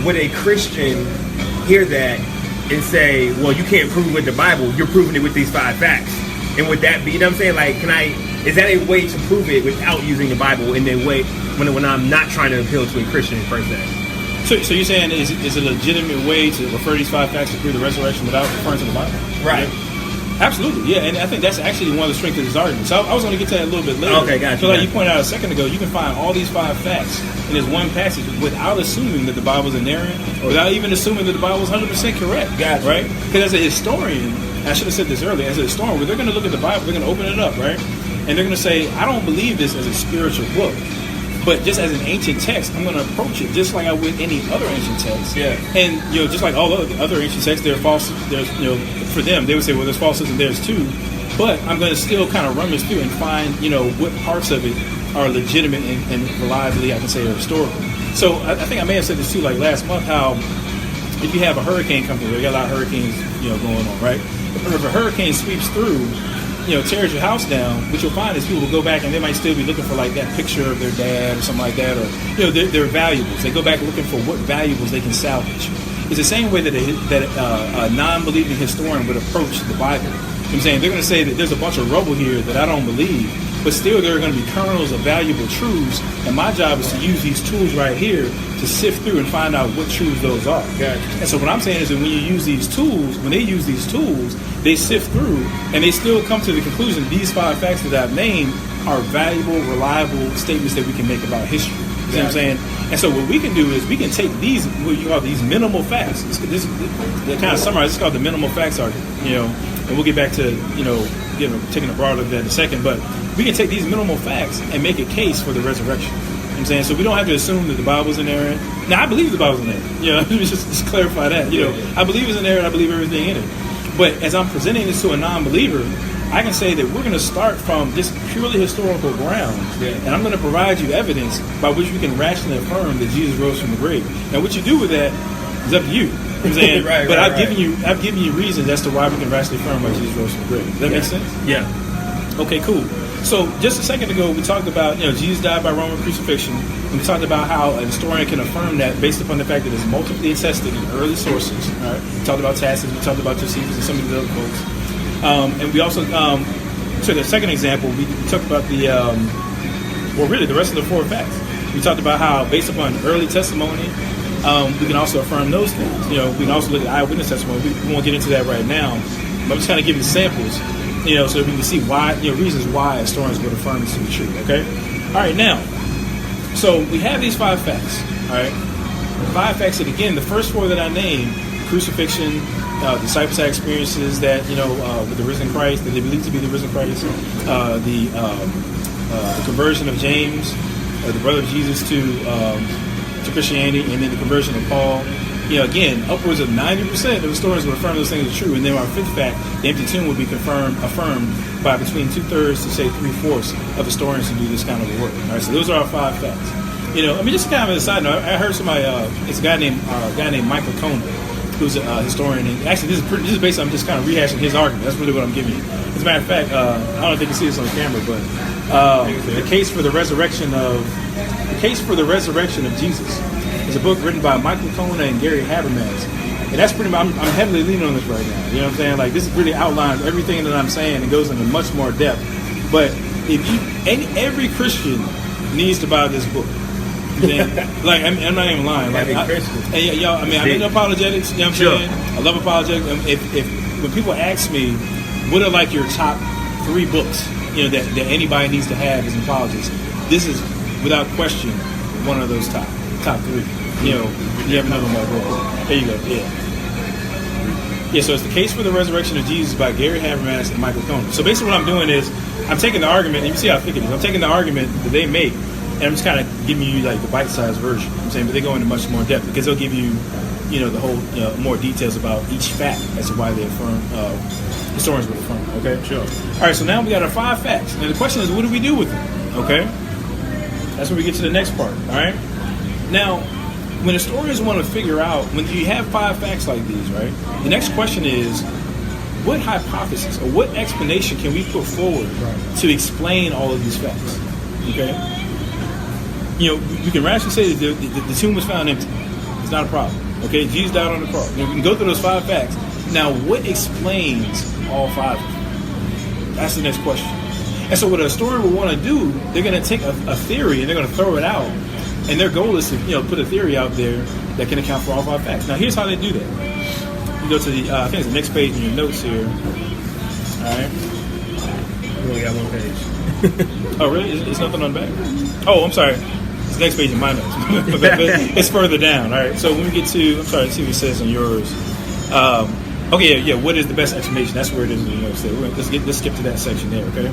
would a Christian hear that and say, well, you can't prove it with the Bible, you're proving it with these 5 facts? And would that be, you know what I'm saying? Like, is that a way to prove it without using the Bible in a way when I'm not trying to appeal to a Christian per se? So you're saying is it a legitimate way to refer to these 5 facts to prove the resurrection without referring to the Bible? Right. Yeah. Absolutely, yeah, and I think that's actually one of the strengths of this argument. So I was going to get to that a little bit later. Okay, gotcha. So like you pointed out a second ago, you can find all these 5 facts in this one passage without assuming that the Bible is inerrant, without even assuming that the Bible is 100% correct. Gotcha. Right? Because as a historian, I should have said this earlier, as a historian, when they're going to look at the Bible, they're going to open it up, right? And they're going to say, I don't believe this as a spiritual book. But just as an ancient text, I'm going to approach it just like I would any other ancient text. Yeah. And just like all other ancient texts, they're false. There's for them, they would say, well, there's falses and there's too. But I'm going to still kind of rummage through and find what parts of it are legitimate and reliably, I can say, are historical. So I think I may have said this too, like last month, how if you have a hurricane come through, we got a lot of hurricanes, going on, right? If a hurricane sweeps through, tears your house down, what you'll find is people will go back and they might still be looking for like that picture of their dad or something like that, or their valuables. They go back looking for what valuables they can salvage. It's the same way that a non-believing historian would approach the Bible. I'm saying they're going to say that there's a bunch of rubble here that I don't believe, but still there are going to be kernels of valuable truths, and my job is to use these tools right here to sift through and find out what truths those are. Gotcha. And so what I'm saying is that when you use these tools, when they use these tools, they sift through and they still come to the conclusion these 5 facts that I've named are valuable, reliable statements that we can make about history. You see what I'm saying? And so what we can do is we can take these, what you call these minimal facts. This kind of summarize. It's called the minimal facts argument. And we'll get back to taking a broader look at that in a second. But we can take these minimal facts and make a case for the resurrection. You know what I'm saying? So we don't have to assume that the Bible's inerrant. Now I believe the Bible's inerrant. Let me just clarify that. I believe it's inerrant. I believe everything in it. But as I'm presenting this to a non-believer, I can say that we're going to start from this purely historical ground, and I'm going to provide you evidence by which we can rationally affirm that Jesus rose from the grave. Now, what you do with that is up to you. I'm saying, but I've given you reasons as to why we can rationally affirm why Jesus rose from the grave. Does that make sense? Yeah. Okay, cool. So just a second ago, we talked about Jesus died by Roman crucifixion, and we talked about how a historian can affirm that based upon the fact that it's multiply attested in early sources. All right, we talked about Tacitus, we talked about Josephus, and some of the other folks. And we also took a second example. We talked about the rest of the 4 facts. We talked about how, based upon early testimony, we can also affirm those things. We can also look at eyewitness testimony. We won't get into that right now. But I'm just kind of giving samples, so we can see why, reasons why historians would affirm this to be true. Okay. All right. Now, so we have these 5 facts. All right. 5 facts that, again, the first 4 that I named: crucifixion. Disciples had experiences that with the risen Christ, that they believe to be the risen Christ. The conversion of James, the brother of Jesus, to Christianity, and then the conversion of Paul. Again, upwards of 90% of historians would affirm those things are true. And then our 5th fact, the empty tomb would be affirmed by between 2/3 to say 3/4 of historians who do this kind of work. All right, so those are our 5 facts. Just kind of a side note, I heard somebody. It's a guy named Michael Licona, who's a historian. And actually, this is based on just kind of rehashing his argument. That's really what I'm giving you. As a matter of fact, I don't know if you can see this on camera, but the case for the resurrection of Jesus is a book written by Michael Licona and Gary Habermas. And that's pretty much, I'm heavily leaning on this right now. You know what I'm saying? Like, this really outlines everything that I'm saying and goes into much more depth. But every Christian needs to buy this book. Like, I'm not even lying. Like, y'all, I'm into apologetics. You know what I'm saying? I love apologetics. If when people ask me, what are like your top 3 books, that anybody needs to have as an apologist, this is without question one of those top 3. You have another one. There you go. Yeah, so it's The Case for the Resurrection of Jesus by Gary Habermas and Michael Licona. So basically what I'm doing is I'm taking the argument, and you see how thick it is. I'm taking the argument that they make, and I'm just kind of giving you like the bite-sized version. You know what I'm saying, but they go into much more depth because they'll give you, the whole more details about each fact as to why they affirm historians would affirm. Okay, sure. All right, so now we got our 5 facts. Now the question is, what do we do with them? Okay, that's where we get to the next part. All right, now when historians want to figure out, when you have 5 facts like these, right? The next question is, what hypothesis or what explanation can we put forward to explain all of these facts? Okay, you can rationally say that the tomb was found empty. It's not a problem. Okay, Jesus died on the cross. We can go through those 5 facts. Now, what explains all 5 of them? That's the next question. And so what a historian will want to do, they're going to take a theory and they're going to throw it out. And their goal is to put a theory out there that can account for all 5 facts. Now, here's how they do that. You go to the, I think it's the next page in your notes here. All right. We only got 1 page. Oh, really? It's nothing on the back? Oh, I'm sorry. It's the next page in my notes. but it's further down. All right. So when we get to, I'm sorry, let's see what it says on yours. Okay, yeah. What is the best explanation? That's where it is in the notes there. Let's skip to that section there, okay?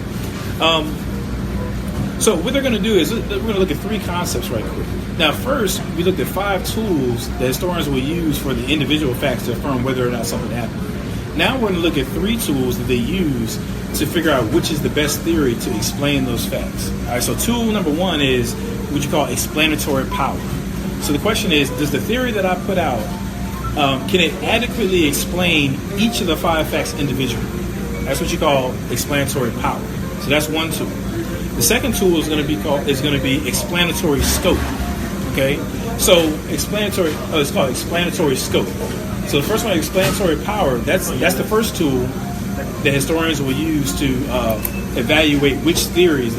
So what they're going to do is we're going to look at 3 concepts right quick. Now, first, we looked at 5 tools that historians will use for the individual facts to affirm whether or not something happened. Now we're going to look at 3 tools that they use to figure out which is the best theory to explain those facts. All right, so tool number 1 is what you call explanatory power. So the question is, does the theory that I put out, can it adequately explain each of the 5 facts individually? That's what you call explanatory power. So that's one tool. The second tool is going to be explanatory scope. Okay, so it's called explanatory scope. So the first one, explanatory power, that's the first tool that historians will use to evaluate which theory is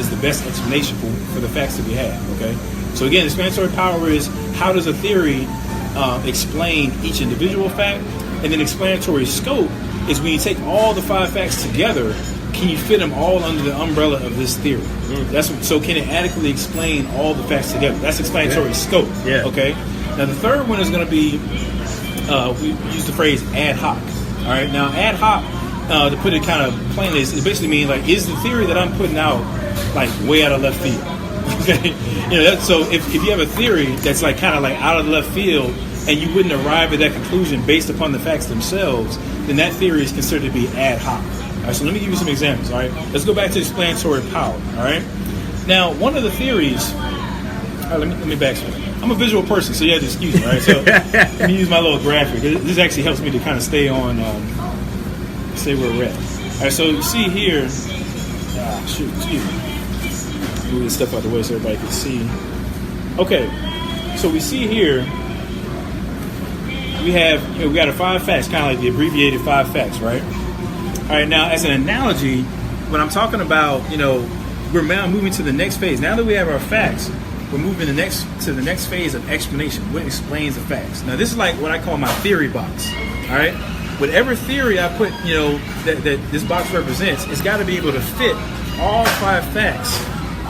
the best explanation for the facts that we have. Okay, so again, explanatory power is how does a theory explain each individual fact, and then explanatory scope is when you take all the 5 facts together, can you fit them all under the umbrella of this theory? So can it adequately explain all the facts together? That's explanatory scope. Yeah. Okay. Now the third one is going to be we use the phrase ad hoc. All right. Now ad hoc, to put it kind of plainly, it basically means like, is the theory that I'm putting out like way out of left field? Okay. So if you have a theory that's like kind of like out of the left field, and you wouldn't arrive at that conclusion based upon the facts themselves, then that theory is considered to be ad hoc. All right, so let me give you some examples. All right, let's go back to explanatory power. All right, now one of the theories. All right, let me backtrack. I'm a visual person, so you have to excuse me. All right, so let me use my little graphic. This actually helps me to kind of stay where we're at. All right, so you see here. Excuse me. Move this stuff out of the way so everybody can see. Okay, so we see here. We got a 5 facts, kind of like the abbreviated 5 facts, right? All right, now as an analogy, when I'm talking about, we're now moving to the next phase. Now that we have our facts, we're moving to the next phase of explanation. What explains the facts? Now this is like what I call my theory box. All right, whatever theory I put, that this box represents, it's got to be able to fit all 5 facts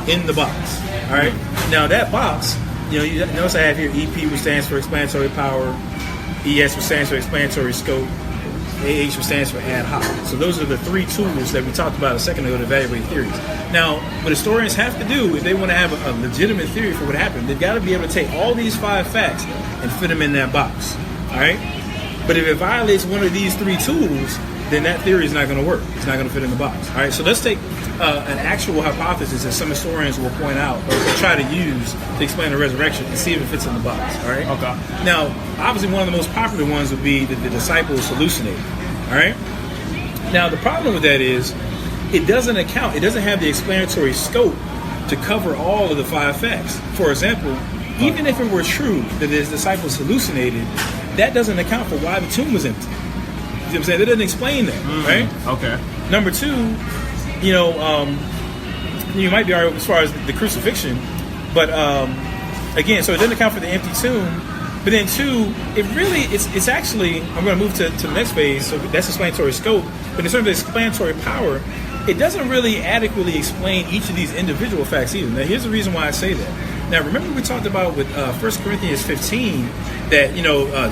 in the box. All right. Now that box, you notice I have here EP, which stands for explanatory power. ES, which stands for explanatory scope. AH, which stands for ad hoc. So those are the 3 tools that we talked about a second ago to evaluate theories. Now, what historians have to do if they want to have a legitimate theory for what happened, they've got to be able to take all these 5 facts and fit them in that box. All right? But if it violates one of these 3 tools, then that theory is not going to work. It's not going to fit in the box. All right? So let's take an actual hypothesis that some historians will point out or try to use to explain the resurrection and see if it fits in the box. All right? Okay. Now, obviously, one of the most popular ones would be that the disciples hallucinated. All right? Now, the problem with that is it doesn't have the explanatory scope to cover all of the 5 facts. For example, even if it were true that his disciples hallucinated, that doesn't account for why the tomb was empty. You know what I'm saying? That doesn't explain that, right? Okay. Number 2, you might be all right as far as the crucifixion, but again, so it doesn't account for the empty tomb. But then 2, it's actually, I'm going to move to the next phase, so that's explanatory scope. But in terms of explanatory power, it doesn't really adequately explain each of these individual facts either. Now, here's the reason why I say that. Now, remember we talked about with 1 Corinthians 15 that,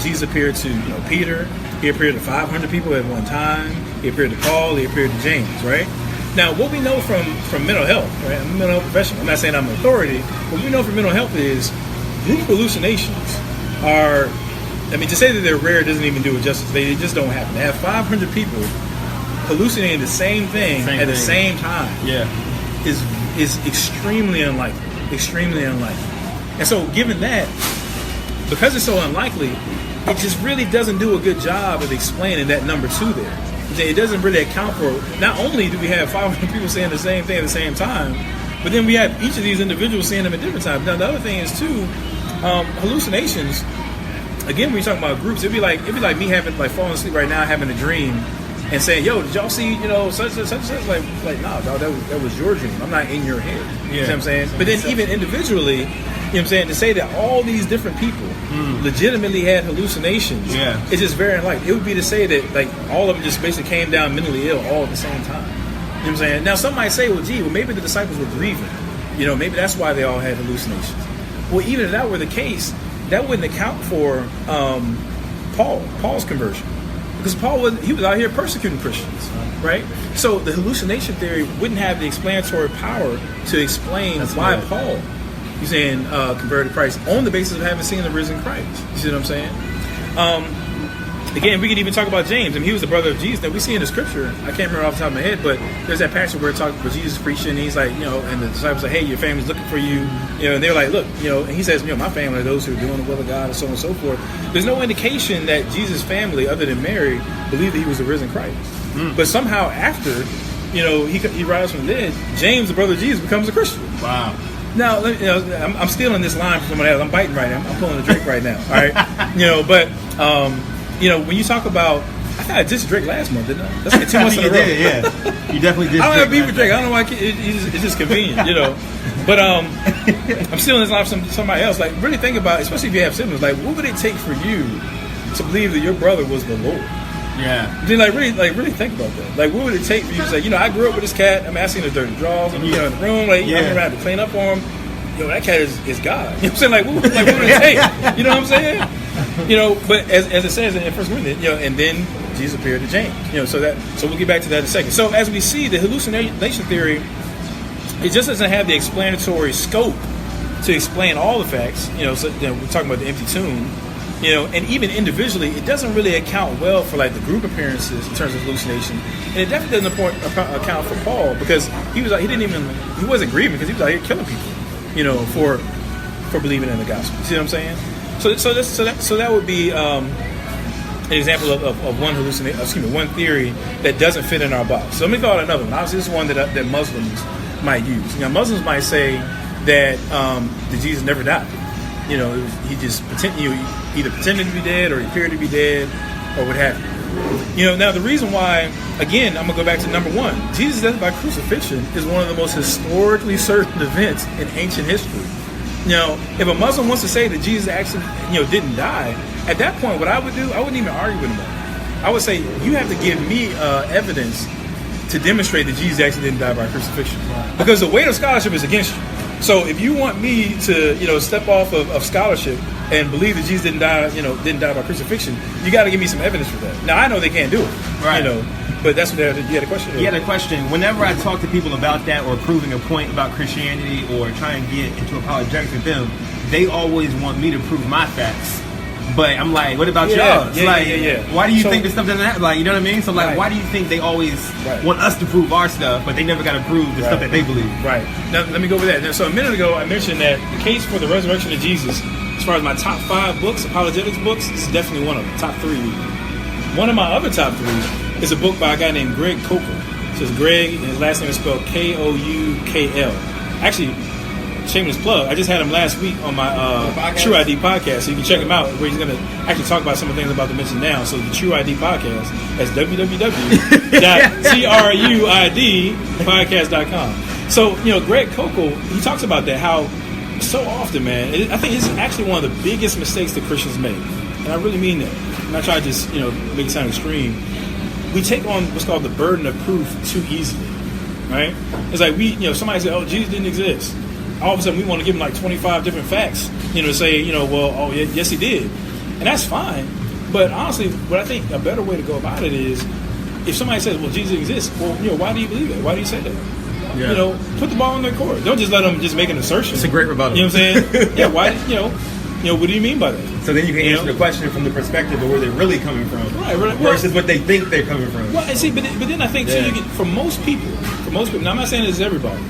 Jesus appeared to, Peter. He appeared to 500 people at one time. He appeared to Paul. He appeared to James, right? Now, what we know from mental health, right? I'm a mental health professional. I'm not saying I'm an authority. What we know from mental health is group hallucinations are, to say that they're rare doesn't even do it justice. They just don't happen. To have 500 people hallucinating the same thing the same time is extremely unlikely. Extremely unlikely. And so given that, because it's so unlikely, it just really doesn't do a good job of explaining that number 2 there. It doesn't really account for, not only do we have 500 people saying the same thing at the same time, but then we have each of these individuals saying them at different times. Now, the other thing is, too, hallucinations, again, when you're talking about groups, it'd be like me having, falling asleep right now, having a dream, and saying, yo, did y'all see, such and such? Like, nah, dog, that was your dream. I'm not in your head. You know what I'm saying? But then even individually, to say that all these different people legitimately had hallucinations, it's just very unlikely. It would be to say that, all of them just basically came down mentally ill all at the same time. You know what I'm saying? Now, some might say, well, maybe the disciples were grieving. Maybe that's why they all had hallucinations. Well, even if that were the case, that wouldn't account for Paul's conversion. Because Paul was out here persecuting Christians, right? So the hallucination theory wouldn't have the explanatory power to explain why Paul, he's saying, converted to Christ on the basis of having seen the risen Christ. You see what I'm saying? Again, we could even talk about James. He was the brother of Jesus that we see in the scripture. I can't remember off the top of my head, but there's that passage where it talks about Jesus preaching, and he's like, and the disciples say, hey, your family's looking for you. And they're like, look, and he says, my family are those who are doing the will of God, and so on and so forth. There's no indication that Jesus' family, other than Mary, believed that he was the risen Christ. But somehow after, he rises from the dead, James, the brother of Jesus, becomes a Christian. Wow. Now, I'm stealing this line from someone else. I'm biting right now. I'm pulling a Drake right now. All right, but when you talk about, I thought I just Drake last month, didn't I? That's like 2 months in a row. Did, yeah. You definitely did. I don't have beef with Drake. I don't know why. It's just convenient, But I'm stealing this line from somebody else. Like, really think about, especially if you have siblings. Like, what would it take for you to believe that your brother was the Lord? Yeah. Then, really think about that. Like, what would it take for you to say, I grew up with this cat. I'm asking the dirty drawers. I'm in the room. Like, I'm gonna have to clean up for him. That cat is God. You know what I'm saying? Like, what would it take? You know what I'm saying? But as it says in 1 Corinthians, and then Jesus appeared to James. So we'll get back to that in a second. So as we see, the hallucination theory, it just doesn't have the explanatory scope to explain all the facts. We're talking about the empty tomb. And even individually, it doesn't really account well for the group appearances in terms of hallucination, and it definitely doesn't account for Paul, because he wasn't grieving because he was out here killing people, for believing in the gospel. See what I'm saying? So that would be an example of one theory that doesn't fit in our box. So let me throw out another one. Obviously, this is one that Muslims might use. Muslims might say that Jesus never died. He just either pretended to be dead, or he appeared to be dead, or what have you. Now the reason why, again, I'm gonna go back to number 1. Jesus' death by crucifixion is one of the most historically certain events in ancient history. If a Muslim wants to say that Jesus actually, didn't die, at that point, what I would do, I wouldn't even argue with him. I would say, you have to give me evidence to demonstrate that Jesus actually didn't die by crucifixion, because the weight of scholarship is against you. So if you want me to, step off of scholarship and believe that Jesus didn't die by crucifixion, you got to give me some evidence for that. Now I know they can't do it, right? But that's what you had a question. You had a question. Whenever I talk to people about that, or proving a point about Christianity, or trying to get into apologetics with them, they always want me to prove my facts. But I'm like, what about y'all? Why do you think this stuff doesn't happen? You know what I mean? So why do you think they always want us to prove our stuff, but they never got to prove the stuff that they believe? Right. Now, let me go over that. Now, so a minute ago, I mentioned that the case for the resurrection of Jesus, as far as my top 5 books, apologetics books, this is definitely one of them. Top 3. One of my other top 3 is a book by a guy named Greg Koukl. So it's Greg, and his last name is spelled Koukl. Actually, shameless plug, I just had him last week on my Tru-ID podcast, so you can check him out, where he's going to actually talk about some of the things I'm about to mention now. So the Tru-ID podcast, that's www.truidpodcast.com. So, Greg Koukl, he talks about that, how so often, man, I think it's actually one of the biggest mistakes that Christians make. And I really mean that. I'm not trying to just, make it sound extreme. We take on what's called the burden of proof too easily, right? It's like somebody said, oh, Jesus didn't exist. all of a sudden we want to give him like 25 different facts, to say, well, oh, yes, he did. And that's fine. But honestly, what I think a better way to go about it is, if somebody says, well, Jesus exists, well, why do you believe that? Why do you say that? Yeah. Put the ball in their court. Don't just let them just make an assertion. It's a great rebuttal. You know what I'm saying? Yeah, why, what do you mean by that? So then you can answer the question from the perspective of where they're really coming from, right, versus what they think they're coming from. Well, see, but then I think too, for most people, now I'm not saying this is everybody,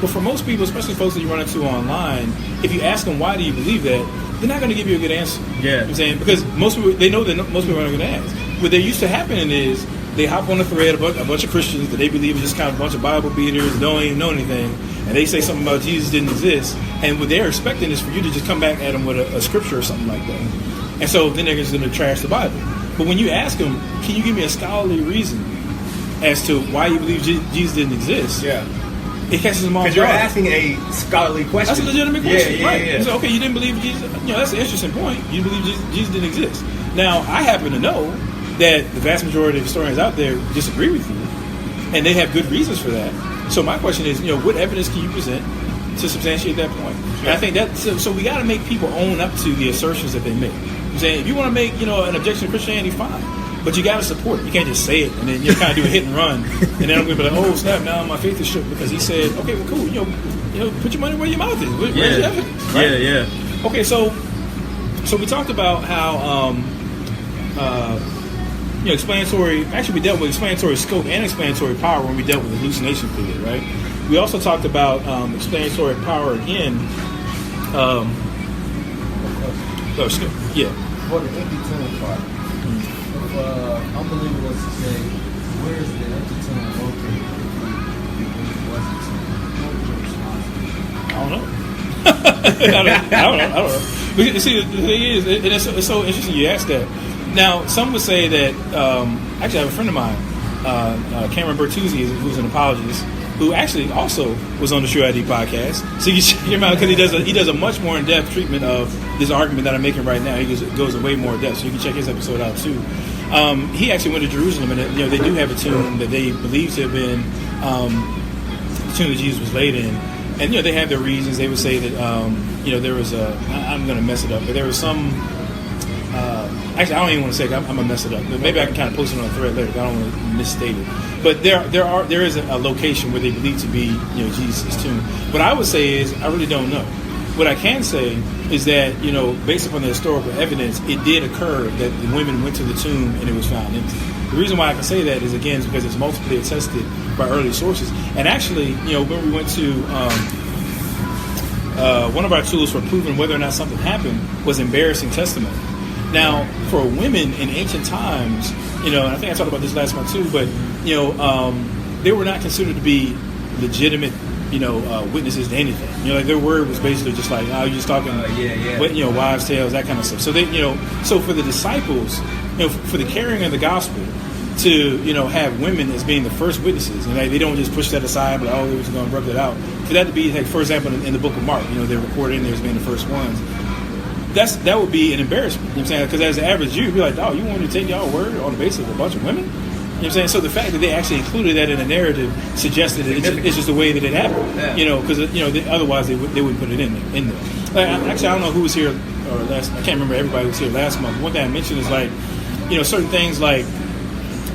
but for most people, especially folks that you run into online, if you ask them why do you believe that, they're not going to give you a good answer. Yeah. You know what I'm saying? Because most people, they know that most people aren't going to ask. What they're used to happening is they hop on the thread, a bunch of Christians that they believe is just kind of a bunch of Bible beaters, don't even know anything, and they say something about Jesus didn't exist, and what they're expecting is for you to just come back at them with a scripture or something like that. And so then they're just going to trash the Bible. But when you ask them, can you give me a scholarly reason as to why you believe Jesus didn't exist? Yeah. It catches them off guard. Because you're asking a scholarly question. That's a legitimate question, right? Yeah. So, okay, you didn't believe Jesus. That's an interesting point. You believe Jesus didn't exist. Now, I happen to know that the vast majority of historians out there disagree with you, and they have good reasons for that. So my question is, what evidence can you present to substantiate that point? Sure. And I think that so we got to make people own up to the assertions that they make. I'm saying, if you want to make an objection to Christianity, fine. But you got to support it. You can't just say it and then you kind of do a hit and run, and then I'm going to be like, oh snap! Now my faith is shook because he said, okay, well, cool. Put your money where your mouth is. Where's the evidence? Right? Yeah. Okay, so we talked about how explanatory. Actually, we dealt with explanatory scope and explanatory power when we dealt with the hallucination theory, right? We also talked about explanatory power again. Yeah. For the empty tomb part. Unbeliever was to say, where is the empty tomb located? I don't know. But see, the thing is, and it's so interesting you asked that. Now, some would say that, actually I have a friend of mine, Cameron Bertuzzi, who's an apologist, who actually also was on the Tru-ID podcast. So you can check him out because he does a much more in-depth treatment of this argument that I'm making right now. He goes way more in depth, so you can check his episode out too. He actually went to Jerusalem, and they do have a tomb that they believe to have been the tomb that Jesus was laid in. And they have their reasons. They would say that there was I'm going to mess it up, but there was some. Actually, I don't even want to say it. I'm going to mess it up. But maybe I can kind of post it on a thread later. I don't want to misstate it. But there is a location where they believe to be Jesus' tomb. What I would say is I really don't know. What I can say is that based upon the historical evidence, it did occur that the women went to the tomb and it was found empty. The reason why I can say that is again because it's multiply attested by early sources. And actually, when we went to one of our tools for proving whether or not something happened was embarrassing testimony. Now, for women in ancient times, and I think I talked about this last month too, but they were not considered to be legitimate, witnesses to anything. Like their word was basically just like, oh, you're just talking, wives' tales, that kind of stuff. So they, so for the disciples, for the carrying of the gospel, to have women as being the first witnesses, and they don't just push that aside, but they were just going to rub that out. For that to be, like, for example, in the book of Mark, they're recorded in there as being the first ones. That would be an embarrassment. You know what I'm saying? Because as an average Jew, you'd be like, you want me to take y'all word on the basis of a bunch of women? You know what I'm saying? So the fact that they actually included that in a narrative suggested that it's just the way that it happened. Yeah. Because otherwise they wouldn't put it in there. Like, actually, I don't know who was here or last. I can't remember everybody who was here last month. One thing I mentioned is like, certain things like,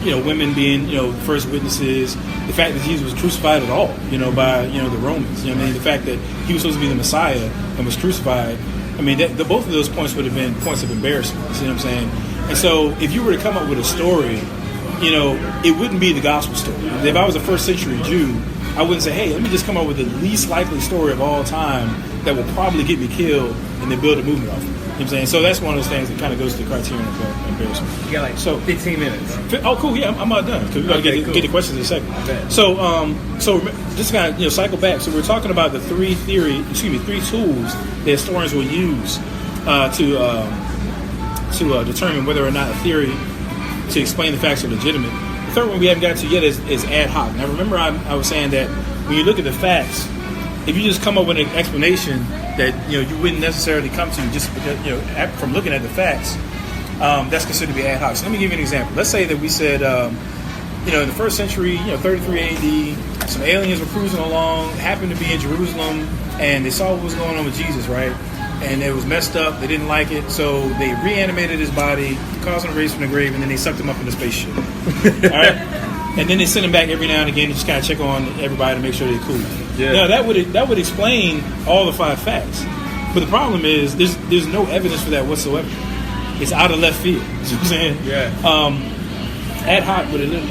women being first witnesses. The fact that Jesus was crucified at all, by the Romans. The fact that he was supposed to be the Messiah and was crucified. I mean, both of those points would have been points of embarrassment. You see what I'm saying? And so, if you were to come up with a story, it wouldn't be the gospel story. If I was a first century Jew, I wouldn't say, hey, let me just come up with the least likely story of all time that will probably get me killed and then build a movement off of it. You know what I'm saying? So that's one of those things that kind of goes to the criterion of embarrassment. You got 15 minutes. Oh, cool. Yeah, I'm about done because we got to get the questions in a second. So just kind of cycle back. So we're talking about the three tools that historians will use to determine whether or not a theory to explain the facts are legitimate. The third one we haven't got to yet is ad hoc. Now remember, I was saying that when you look at the facts, if you just come up with an explanation that you wouldn't necessarily come to just because from looking at the facts, that's considered to be ad hoc. So let me give you an example. Let's say that we said, in the first century, 33 AD, some aliens were cruising along, happened to be in Jerusalem, and they saw what was going on with Jesus, right? And it was messed up. They didn't like it, so they reanimated his body, caused him to raise from the grave, and then they sucked him up in the spaceship. All right, and then they sent him back every now and again to just kind of check on everybody to make sure they're cool. Yeah. Now that would explain all the 5 facts, but the problem is there's no evidence for that whatsoever. It's out of left field. You know what I'm saying? Yeah. Ad hoc with it.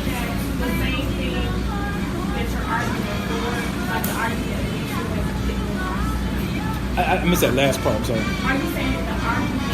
I missed that last part. I'm sorry. Are you saying that the argument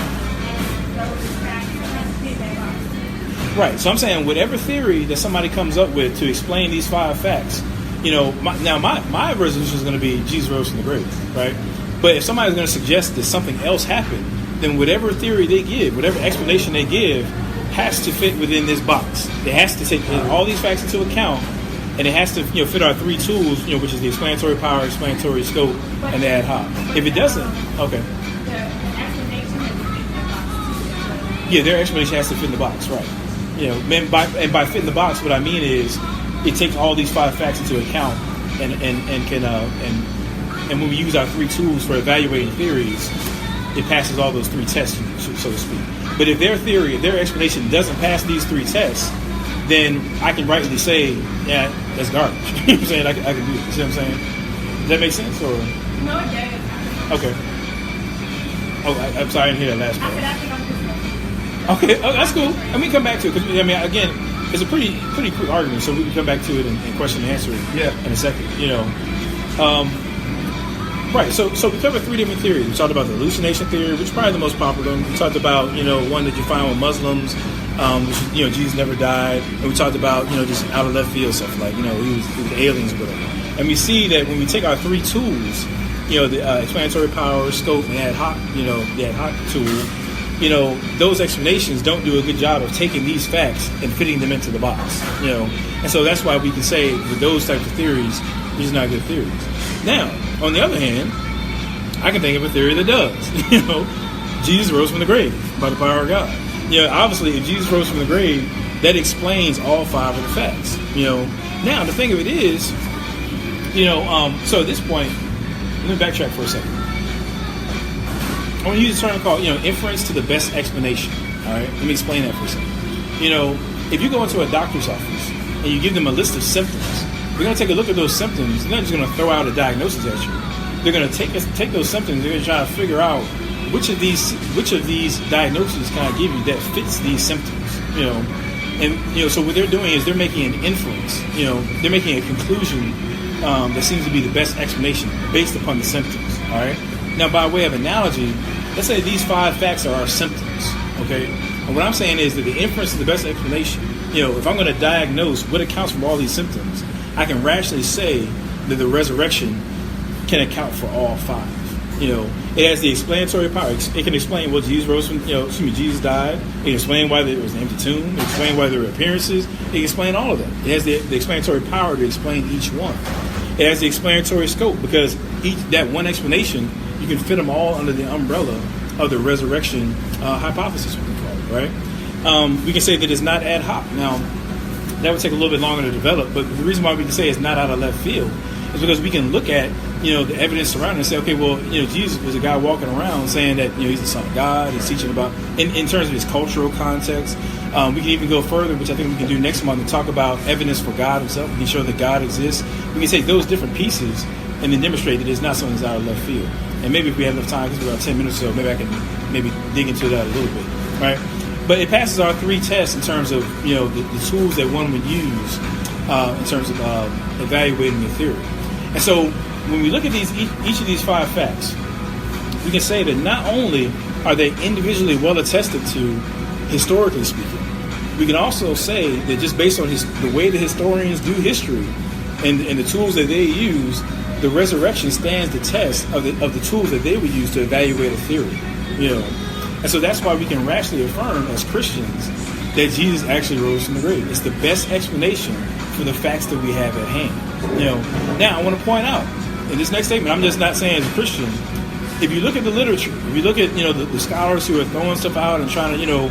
that those facts have fit that box? Right. So I'm saying whatever theory that somebody comes up with to explain these 5 facts, my resolution is going to be Jesus rose from the grave, right? But if somebody's going to suggest that something else happened, then whatever theory they give, whatever explanation they give, has to fit within this box. It has to take all these facts into account, and it has to fit our 3 tools, which is the explanatory power, explanatory scope, and the ad hoc. If it doesn't, okay. Yeah, their explanation has to fit in the box, right? And by fit in the box, what I mean is it takes all these 5 facts into account, and when we use our 3 tools for evaluating theories, it passes all those 3 tests, so to speak. But if their theory, if their explanation doesn't pass these 3 tests, then I can rightly say, yeah, that's garbage. You know what I'm saying? I can do it. You see what I'm saying? Does that make sense? Or? No, it does. Okay. Oh, I'm sorry, I didn't hear that last I said, I think I'm just part. Okay, that's cool. And we can come back to it, because, again, it's a pretty quick argument, so we can come back to it and question and answer it in a second, Right, so we covered 3 different theories. We talked about the hallucination theory, which is probably the most popular. We talked about, one that you find with Muslims, which is, Jesus never died. And we talked about, just out of left field stuff, like, he was aliens or whatever. And we see that when we take our 3 tools, the explanatory power, scope, and ad hoc, the ad hoc tool, those explanations don't do a good job of taking these facts and fitting them into the box, And so that's why we can say with those types of theories, these are not good theories. Now, on the other hand, I can think of a theory that does. Jesus rose from the grave by the power of God. Obviously, if Jesus rose from the grave, that explains all 5 of the facts. Now the thing of it is, so at this point, let me backtrack for a second. I want to use a term called, inference to the best explanation. All right, let me explain that for a second. If you go into a doctor's office and you give them a list of symptoms, they're going to take a look at those symptoms. They're not just going to throw out a diagnosis at you. They're going to take those symptoms. They're going to try to figure out which of these diagnoses can I give you that fits these symptoms. So what they're doing is they're making an inference. They're making a conclusion that seems to be the best explanation based upon the symptoms. All right. Now, by way of analogy, let's say these 5 facts are our symptoms. Okay. And what I'm saying is that the inference is the best explanation. If I'm going to diagnose what accounts for all these symptoms, I can rationally say that the resurrection can account for all 5. It has the explanatory power. It can explain what Jesus rose from, Jesus died. It can explain why there was an empty tomb. It can explain why there were appearances. It can explain all of that. It has the explanatory power to explain each one. It has the explanatory scope, because that one explanation, you can fit them all under the umbrella of the resurrection hypothesis, what we call it, right? We can say that it's not ad hoc. Now, that would take a little bit longer to develop, but the reason why we can say it's not out of left field is because we can look at, the evidence surrounding it and say, okay, well, Jesus was a guy walking around saying that, he's the Son of God. He's teaching about, in terms of his cultural context. We can even go further, which I think we can do next month, and talk about evidence for God himself. We can show that God exists. We can take those different pieces and then demonstrate that it's not something that's out of left field. And maybe if we have enough time, because we're about 10 minutes or so, maybe I can dig into that a little bit, right? But it passes our 3 tests in terms of, the tools that one would use in terms of evaluating the theory. And so when we look at each of these 5 facts, we can say that not only are they individually well attested to, historically speaking, we can also say that just based on the way the historians do history and the tools that they use, the resurrection stands the test of the tools that they would use to evaluate a theory. And so that's why we can rationally affirm as Christians that Jesus actually rose from the grave. It's the best explanation for the facts that we have at hand. Now I want to point out in this next statement, I'm just not saying as a Christian, if you look at the literature, if you look at the scholars who are throwing stuff out and trying to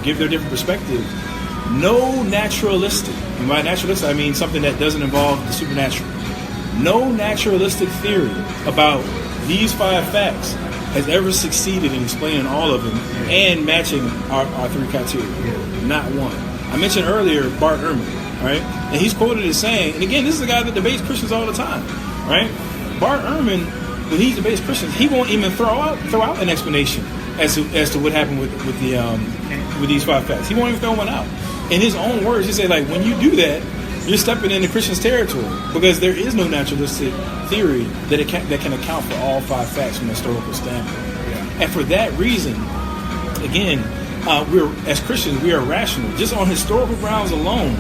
give their different perspective, no naturalistic, and by naturalistic I mean something that doesn't involve the supernatural, No naturalistic theory about these 5 facts has ever succeeded in explaining all of them and matching our 3 criteria. Not one. I mentioned earlier Bart Ehrman, right? And he's quoted as saying, and again, this is a guy that debates Christians all the time, right? Bart Ehrman, when he debates Christians, he won't even throw out an explanation as to what happened with these 5 facts. He won't even throw one out. In his own words, he said, like, when you do that, you're stepping into Christians' territory, because there is no naturalistic theory that can account for all 5 facts from a historical standpoint. And for that reason, again, as Christians, we are rational, just on historical grounds alone,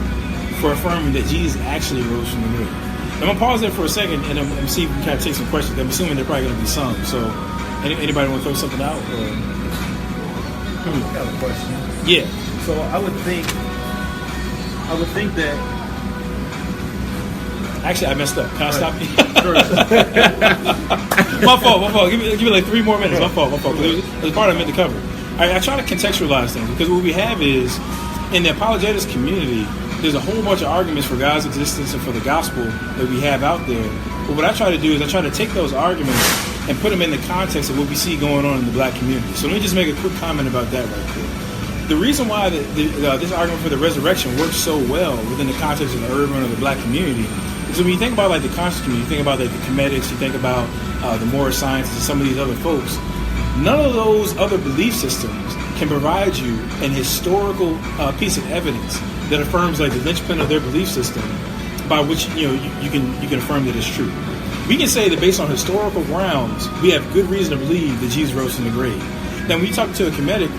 for affirming that Jesus actually rose from the grave. I'm going to pause there for a second and see if we can kind of take some questions. I'm assuming they're probably going to be some. So, anybody want to throw something out? Or? I got a question. Yeah. So I would think that. Actually, I messed up. Can I stop you? My fault. Give me like 3 more minutes. My fault. There's part I meant to cover. I try to contextualize things, because what we have is, in the apologetics community, there's a whole bunch of arguments for God's existence and for the gospel that we have out there. But what I try to do is I try to take those arguments and put them in the context of what we see going on in the black community. So let me just make a quick comment about that right quick. The reason why this argument for the resurrection works so well within the context of the urban or the black community is when you think about like the conscious community, you think about like the comedics, you think about the moral sciences and some of these other folks. None of those other belief systems can provide you an historical piece of evidence that affirms like the linchpin of their belief system, by which you can affirm that it's true. We can say that based on historical grounds, we have good reason to believe that Jesus rose from the grave. Now, when you talk to a Kemetic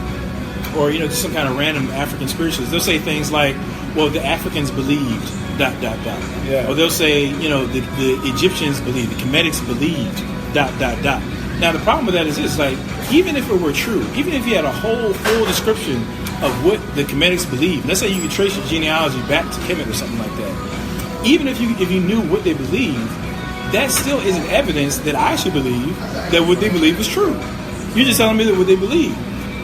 or just some kind of random African spiritualist, they'll say things like, "Well, the Africans believed ... Yeah. Or they'll say, the Egyptians believed, the Kemetics believed ... Now, the problem with that is this: like, even if it were true, even if you had a whole full description of what the Kemetics believed, let's say you could trace your genealogy back to Kemet or something like that. Even if you knew what they believed, that still isn't evidence that I should believe that what they believe is true. You're just telling me that what they believe.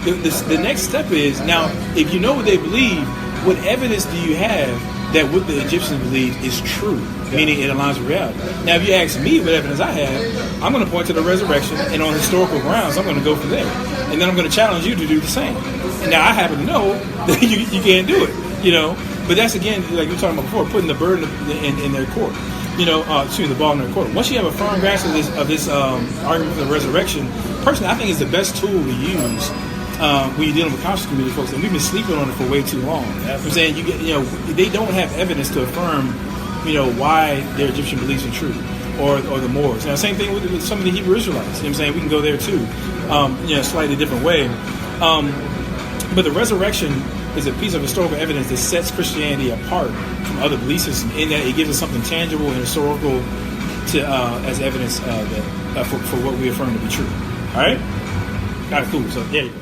The next step is, now, if you know what they believe, what evidence do you have that what the Egyptians believe is true, meaning it aligns with reality? Now, if you ask me what evidence I have, I'm going to point to the resurrection, and on historical grounds, I'm going to go from there. And then I'm going to challenge you to do the same. And now, I happen to know that you can't do it, But that's, again, like we were talking about before, putting the burden in their court. The ball in their court. Once you have a firm grasp of this argument for the resurrection, personally, I think it's the best tool to use when you're dealing with conscious community folks, and we've been sleeping on it for way too long. I'm saying they don't have evidence to affirm, why their Egyptian beliefs are true, or the Moors. Now, same thing with some of the Hebrew Israelites. I'm saying we can go there too, slightly different way. But the resurrection is a piece of historical evidence that sets Christianity apart from other belief systems, in that it gives us something tangible and historical as evidence for what we affirm to be true. All right? Kind of cool. So there you go.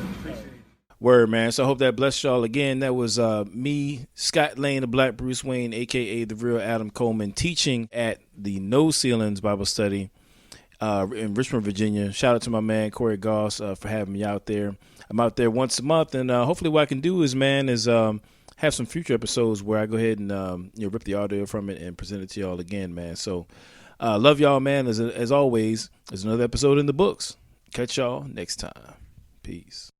Word, man. So I hope that blessed y'all. Again, that was me, Scott Lane, the Black Bruce Wayne, a.k.a. the real Adam Coleman, teaching at the No Ceilings Bible Study in Richmond, Virginia. Shout out to my man, Corey Goss, for having me out there. I'm out there once a month, and hopefully what I can do is have some future episodes where I go ahead and rip the audio from it and present it to y'all again, man. So love y'all, man. As always, there's another episode in the books. Catch y'all next time. Peace.